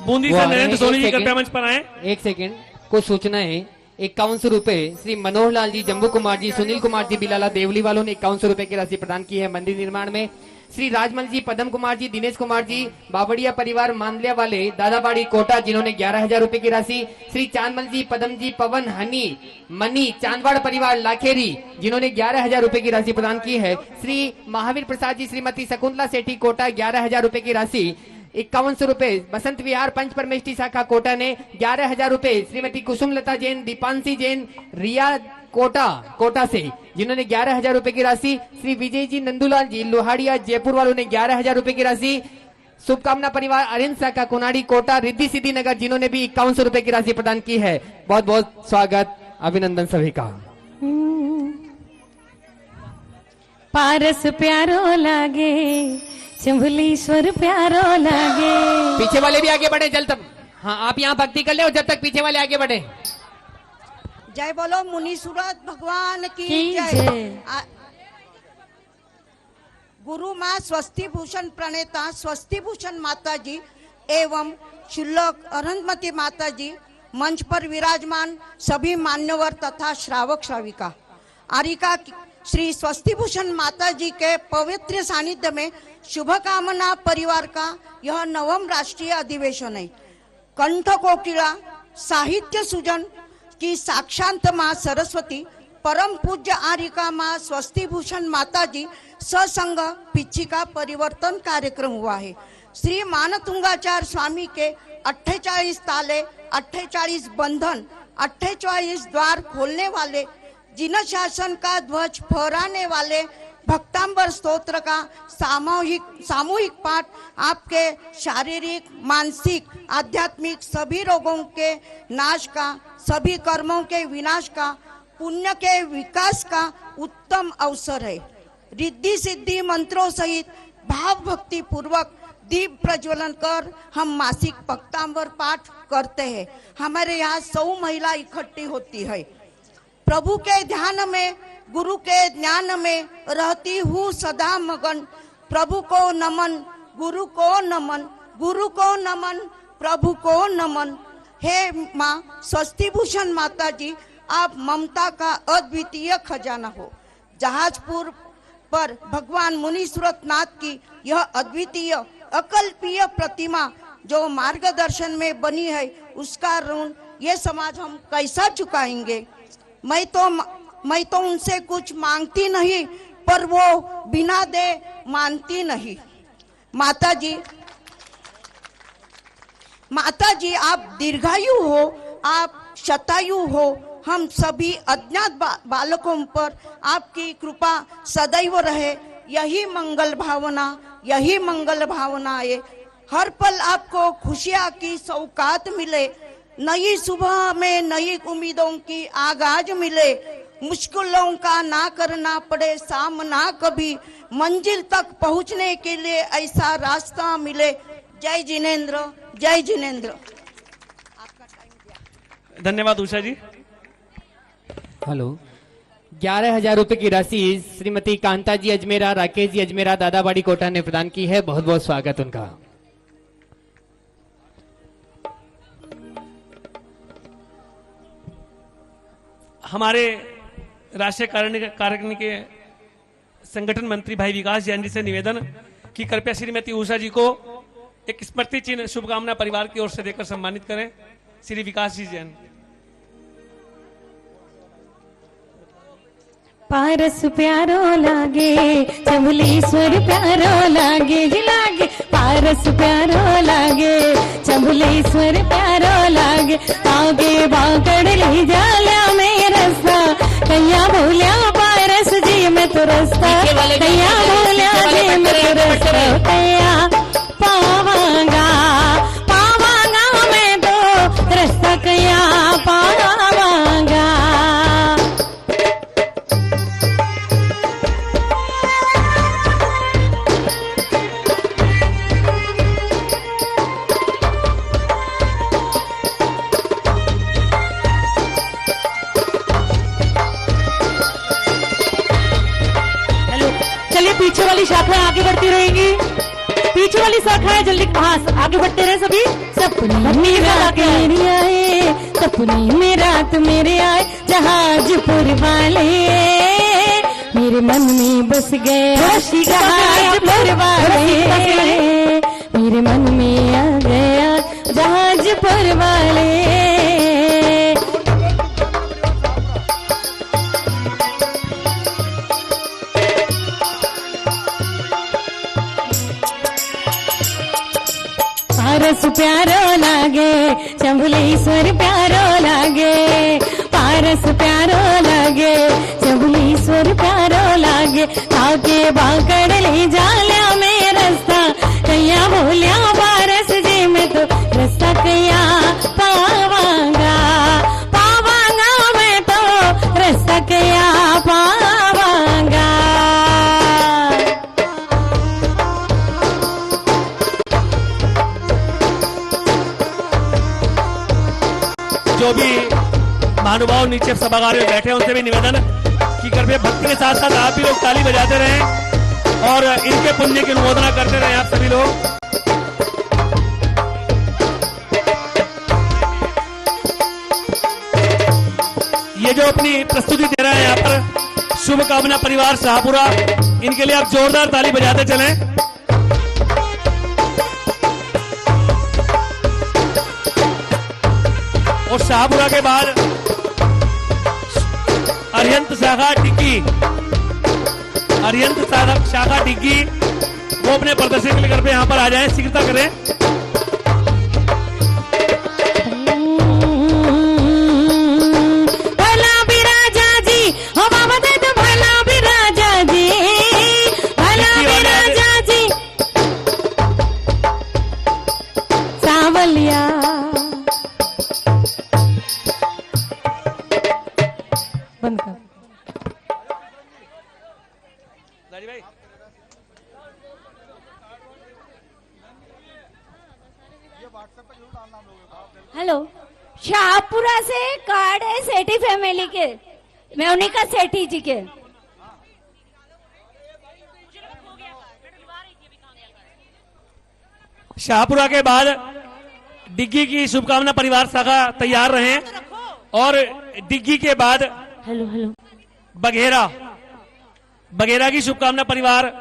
बूंदी से नरेंद्र सोनी जी कृपया मंच पर आए। 1 सेकेंड, कुछ सूचना है। 5100 रुपए श्री मनोहर लाल जी, जम्बू कुमार जी, सुनील कुमार जी, बिलाला देवली वालों ने 5100 रुपए की राशि प्रदान की है मंदिर निर्माण में। श्री राजमल जी, पदम कुमार जी, दिनेश कुमार जी, बाबड़िया परिवार मानलिया वाले दादाबाड़ी कोटा, जिन्होंने 11,000 रुपए की राशि। श्री चांदमल जी, पदम जी, पवन, हनी, मनी, चांदवाड़ परिवार लाखेरी, जिन्होंने 11,000 रुपए की राशि प्रदान की है। श्री महावीर प्रसाद जी, श्रीमती शकुंतला सेठी कोटा, 11,000 रुपए की राशि। 5100 रुपए बसंत विहार पंच परमेष्ठी शाखा कोटा ने 11,000 रुपए। श्रीमती कुसुमलता जैन, दीपांशी जैन, रिया कोटा से, जिन्होंने 11,000 रुपए की राशि। श्री विजय जी, नंदूलाल जी, लोहाड़िया जयपुर वालों ने 11,000 रुपए की राशि। शुभकामना परिवार अरिंद शाखा कोनाड़ी कोटा, रिद्धि सिद्धि नगर, जिन्होंने भी 5100 रुपए की राशि प्रदान की है। बहुत बहुत स्वागत, अभिनंदन सभी का। पारस प्यारो लागे, चंबलीश्वर प्यारो लागे। पीछे वाले भी आगे बढ़े जल तक। हाँ, आप यहाँ भक्ति कर ले और जब तक पीछे वाले आगे बढ़े। जय बोलो मुनीश्वरत भगवान की जय। जय। गुरु माँ स्वस्ति भूषण प्रणेता स्वस्ति भूषण माता जी एवं शुल्लक अनंतमती माता जी, मंच पर विराजमान सभी मान्यवर तथा श्रावक श्राविका, आरिका श्री स्वस्ति भूषण माता जी के पवित्र सानिध्य में शुभकामना परिवार का यह 9वां राष्ट्रीय अधिवेशन है। कंठ कोकिला साहित्य सुजन की साक्षात माँ सरस्वती, परम पूज्य आरिका माँ स्वस्ति भूषण माता जी सत्संग पिछिका परिवर्तन कार्यक्रम हुआ है। श्री मानतुंगाचार्य स्वामी के 48 ताले, 48 बंधन, 48 द्वार खोलने वाले, जिन शासन का ध्वज फहराने वाले भक्तांबर स्तोत्र का सामूहिक पाठ आपके शारीरिक, मानसिक, आध्यात्मिक सभी रोगों के नाश का, सभी कर्मों के विनाश का, पुण्य के विकास का उत्तम अवसर है। रिद्धि सिद्धि मंत्रों सहित भाव भक्ति पूर्वक दीप प्रज्वलन कर हम मासिक भक्तांबर पाठ करते हैं। हमारे यहाँ 100 महिला इकट्ठी होती है। प्रभु के ध्यान में, गुरु के ज्ञान में रहती हूँ सदा मगन। प्रभु को नमन, गुरु को नमन, गुरु को नमन, प्रभु को नमन। हे माँ स्वस्ति भूषण माता जी, आप ममता का अद्वितीय खजाना हो। जहाजपुर पर भगवान मुनीश्वरत नाथ की यह अद्वितीय अकल्पीय प्रतिमा जो मार्गदर्शन में बनी है, उसका ऋण ये समाज हम कैसा चुकाएंगे। मैं तो उनसे कुछ मांगती नहीं, पर वो बिना दे मानती नहीं। माता जी आप दीर्घायु हो, आप शतायु हो। हम सभी अज्ञात बालकों पर आपकी कृपा सदैव रहे, यही मंगल भावना है। हर पल आपको खुशियाँ की सौगात मिले, नई सुबह में नई उम्मीदों की आगाज मिले, मुश्किलों का ना करना पड़े सामना कभी, मंजिल तक पहुंचने के लिए ऐसा रास्ता मिले। जय जिनेंद्र, जय जिनेंद्र। धन्यवाद उषा जी। हेलो। 11,000 रुपए की राशि श्रीमती कांता जी अजमेरा, राकेश जी अजमेरा, दादाबाड़ी कोटा ने प्रदान की है। बहुत बहुत स्वागत उनका। हमारे राष्ट्रीय कार्यकारिणी के संगठन मंत्री भाई विकास जैन जी से निवेदन कि कृपया श्रीमती उषा जी को एक स्मृति चिन्ह शुभकामना परिवार की ओर से देकर सम्मानित करें। श्री विकास जी जैन। पारस प्यारो लागे चंबुलेश्वर प्यारो लागे जी लागे, पारस प्यारो लागे चंबुलेश्वर प्यारो लागे, आगे बागड़ ले जाला में रस्ता, कैया भूलिया पारस जी में तो रस्ता, कैया भूलिया जी में तो रस्ता, कैया पावांगा पावांगा मैं तो रस्ता, कैया पावांगा। चलिए पीछे वाली शाखाएं आगे बढ़ती रहेंगी, पीछे वाली शाखाएं जल्दी आगे बढ़ते रहे सभी। सपने में रात मेरी आए, सपने में रात मेरे आए, जहाजपुर वाले मेरे मन में बस गए, जहाजपुर वाले मेरे मन में आ गया, जहाजपुर वाले। पारस प्यारो लागे चंबुलेश्वर प्यारो लागे, पारस प्यारो लागे चंबुलेश्वर प्यारो लागे, आगे बागड़ ले जाला में रस्ता, कैया भूलिया पारस जी में तो रस्ता, कैया पावांगा पावांगा मैं तो रस्ता, कैया पावांगा। जो भी महानुभाव नीचे सभागार में बैठे हैं उनसे भी निवेदन कि कृपया भक्ति के साथ साथ आप भी लोग ताली बजाते रहें और इनके पुण्य की अनुमोदना करते रहें आप सभी लोग। ये जो अपनी प्रस्तुति दे रहे हैं यहाँ पर शुभकामना परिवार शाहपुरा, इनके लिए आप जोरदार ताली बजाते चलें। और शाहपुरा के बाद अरिहंत शाखा डिग्गी, अरिहंत शाखा डिग्गी वो अपने प्रदर्शन के लिए घर पे यहाँ पर आ जाएं, शीघ्रता करें। भला भी राजा जी हो बाबा दे दो, भला भी राजा जी, भला भी राजा जी सावलिया। बंद कर। हेलो, शाहपुरा से कार्ड है सेठी फैमिली के, मैं उन्हीं का सेठी जी के। शाहपुरा के बाद डिग्गी की शुभकामना परिवार शाखा तैयार रहें और डिग्गी के बाद हेलो हेलो बघेरा, बघेरा की शुभकामना परिवार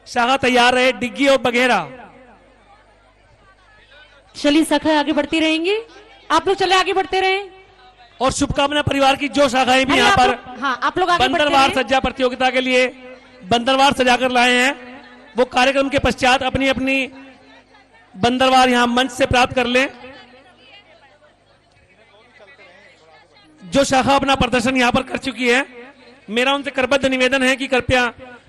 शाखा तैयार रहे, डिग्गी और बघेरा। चलिए शाखा आगे बढ़ती रहेंगी, आप लोग चले आगे बढ़ते रहें। और शुभकामना परिवार की जो शाखाएं भी यहाँ पर हाँ, आप लोग आगे बढ़ते बंदरवार रहें। सज्जा प्रतियोगिता के लिए बंदरवार सजाकर लाए हैं, वो कार्यक्रम के पश्चात अपनी अपनी बंदरवार यहाँ मंच से प्राप्त कर लें। जो शाखा अपना प्रदर्शन यहाँ पर कर चुकी है, मेरा उनसे करबद्ध निवेदन है कि कृपया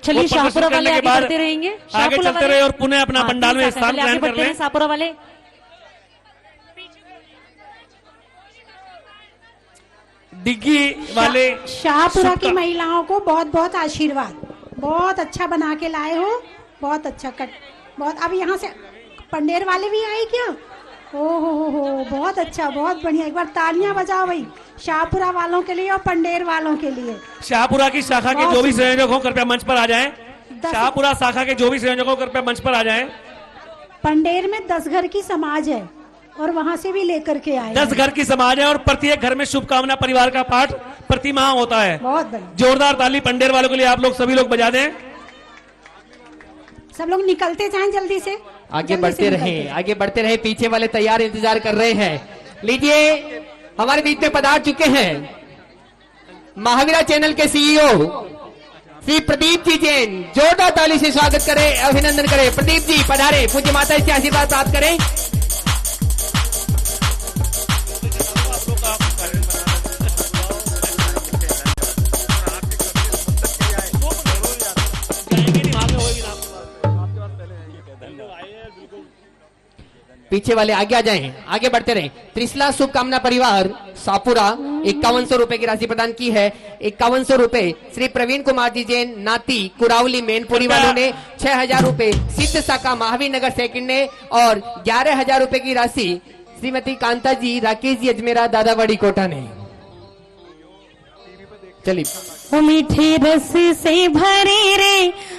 चलिए वो प्रदर्शन शाहपुरा वाले करने के आगे बाद बढ़ते रहेंगे, आगे शाहपुरा चलते वाले। रहे और पुनः अपना हाँ, पंडाल में ठीक है, स्थान चलिए आगे ग्रहण कर बढ़ते लें। रहें, शाहपुरा वाले। डिग्गी वाले शाहपुरा की महिलाओं को बहुत बहुत आशीर्वाद, बहुत अच्छा बना के लाए हो, बहुत अच्छा कट, बहुत। अब यहाँ से पंडेर वाले भी आए क्या? हो, बहुत अच्छा, बहुत बढ़िया। एक बार तालियां बजाओ भाई शाहपुरा वालों के लिए और पंडेर वालों के लिए। शाहपुरा की शाखा के जो भी संयोजक हो कृपया मंच पर आ जाएं। शाहपुरा शाखा के जो भी संयोजक हो कृपया मंच पर आ जाएं। पंडेर में 10 घर की समाज है और वहां से भी लेकर के आए 10 घर की समाज है और प्रत्येक घर में शुभकामना परिवार का पाठ प्रति माह होता है। बहुत बढ़िया। जोरदार ताली पंडेर वालों के लिए आप लोग सभी लोग बजा दें। सब लोग निकलते जाएं जल्दी से, आगे बढ़ते रहे, आगे बढ़ते रहे। पीछे वाले तैयार इंतजार कर रहे हैं। लीजिए, हमारे बीच में पधार चुके हैं महावीरा चैनल के सीईओ श्री प्रदीप जी जैन। जोरदार ताली से स्वागत करें, अभिनंदन करें। प्रदीप जी पधारे, पूज्य माता से आशीर्वाद प्राप्त करें। पीछे वाले आगे आ जाएं, आगे बढ़ते रहे। त्रिशला शुभकामना परिवार सापुरा 5100 रुपए की राशि प्रदान की है। 5100 रुपए श्री प्रवीण कुमार जी जैन नाती कुरावली मैनपुरी वालों ने, 6000 रुपए सिद्ध शाखा महावीर नगर सेकंड ने और 11000 रुपए की राशि श्रीमती कांता जी राकेश जी अजमेरा दादावाड़ी कोटा ने। चलिए। वो मीठे रस से भरे रे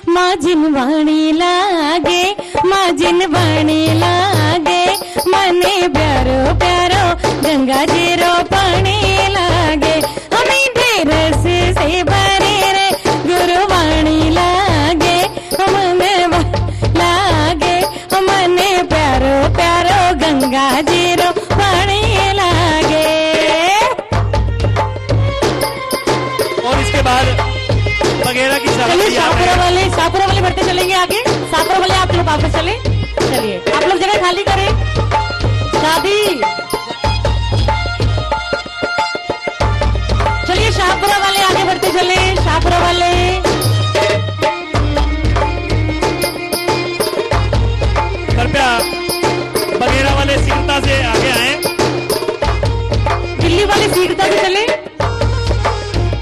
माजिन वाणी लागे, माजिन वाणी लागे, मने प्यारो प्यारो गंगा जीरो पानी लागे। वो मीठे रस से भरे रे गुरुवाणी लागे, मने लागे, मने प्यारो प्यारो गंगा जीरो पानी लागे। और इसके बाद वगैरह की शाहपुरा वाले बढ़ते चलेंगे आगे। शाहपुरा वाले आप लोग वापस चले। चलिए आप लोग जगह खाली करें। दादी चलिए शाहपुरा वाले आगे बढ़ते चले। शाहपुरा वाले कृपया वगैरह वाले शीघ्रता से आगे आए। दिल्ली वाले शीघ्रता से चले।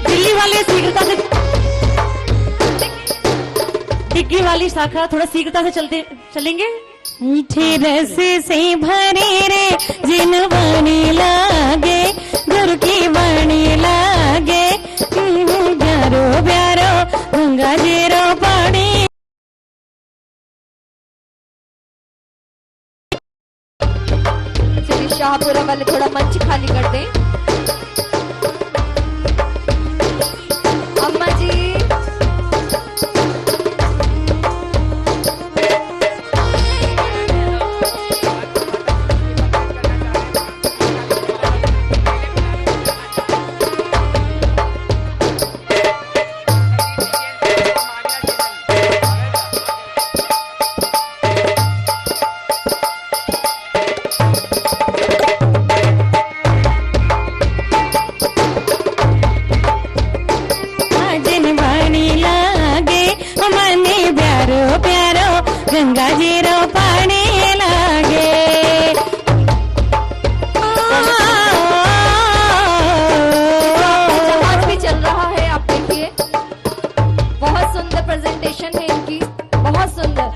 दिल्ली वाले शीघ्रता से, डिग्गी वाली शाखा थोड़ा शीघ्रता से चलते चलेंगे। मीठे रस से भरे रे जिन वाणी लागे, गुरु की वाणी लागे, प्यारो प्यारो गंगा जीरो पानी। चलिए शाहपुरा वाले थोड़ा मंच खाली कर दें। अम्मा जी गंगा जीरो पानी लागे। जहाज भी चल रहा है, आप देखिए बहुत सुंदर प्रेजेंटेशन है इनकी, बहुत सुंदर।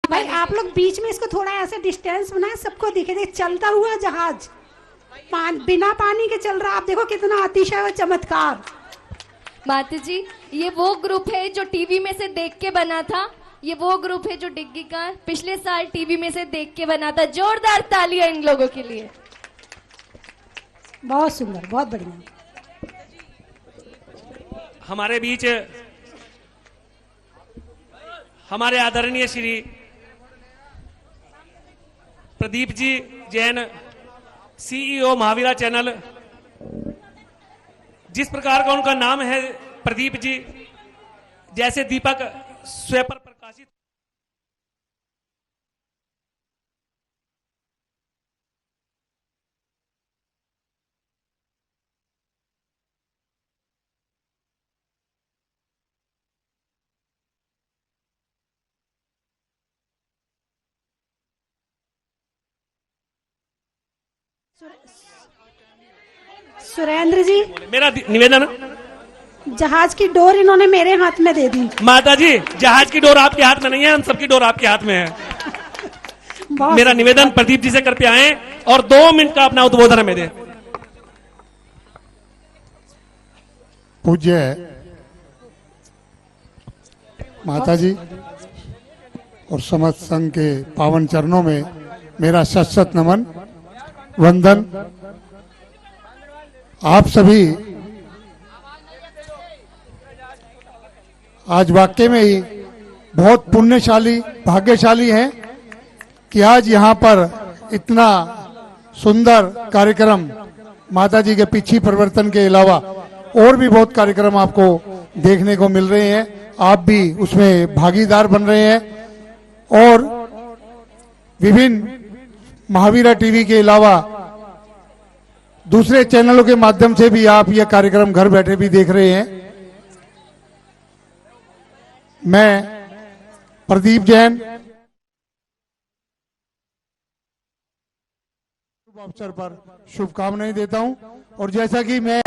भाई आप लोग बीच में इसको थोड़ा ऐसे डिस्टेंस बनाए, सबको दिखे। देख चलता हुआ जहाज बिना पानी के चल रहा। आप देखो कितना अतिशय और चमत्कार। माता जी ये वो ग्रुप है जो टीवी में से देख के बना था। ये वो ग्रुप है जो डिग्गी का पिछले साल टीवी में से देख के बना था। जोरदार तालियां इन लोगों के लिए। बहुत सुंदर, बहुत बढ़िया। हमारे बीच हमारे आदरणीय श्री प्रदीप जी जैन सीईओ महावीरा चैनल, जिस प्रकार का उनका नाम है प्रदीप जी, जैसे दीपक स्वयं पर प्रकाशित। सुरेंद्र जी, मेरा निवेदन, जहाज की डोर इन्होंने मेरे हाथ में दे दी। माता जी जहाज की डोर आपके हाथ में नहीं है, हम सबकी डोर आपके हाथ में है। मेरा निवेदन प्रदीप जी से कृपया आए और 2 मिनट का अपना उद्बोधन हमें दें। पूज्य माता जी और समस्त संघ के पावन चरणों में मेरा शत नमन वंदन। आप सभी आज वाकई में ही बहुत पुण्यशाली भाग्यशाली हैं कि आज यहाँ पर इतना सुंदर कार्यक्रम माता जी के पिछी परिवर्तन के अलावा और भी बहुत कार्यक्रम आपको देखने को मिल रहे हैं। आप भी उसमें भागीदार बन रहे हैं और विभिन्न महावीरा टीवी के अलावा दूसरे चैनलों के माध्यम से भी आप यह कार्यक्रम घर बैठे भी देख रहे हैं। मैं प्रदीप जैन अवसर पर शुभकामनाएं देता हूं। और जैसा कि मैं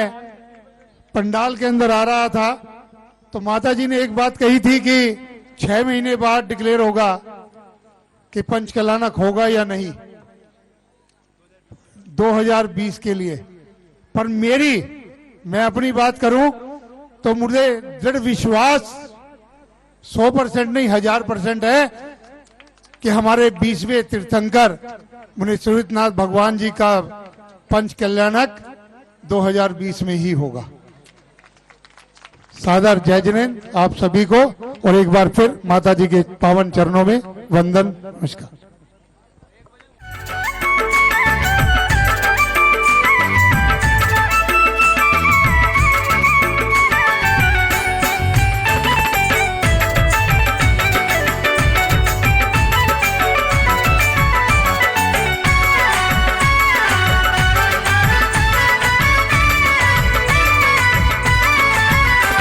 पंडाल के अंदर आ रहा था तो माता जी ने एक बात कही थी कि 6 महीने बाद डिक्लेयर होगा कि पंचकल्याणक होगा या नहीं 2020 के लिए। पर मैं अपनी बात करूं तो मुझे दृढ़ विश्वास 100% नहीं 1000% है कि हमारे 20वें तीर्थंकर मुनि सूर्यनाथ भगवान जी का पंच कल्याणक 2020 में ही होगा। सादर जय जिनेन्द्र आप सभी को और एक बार फिर माता जी के पावन चरणों में वंदन, नमस्कार।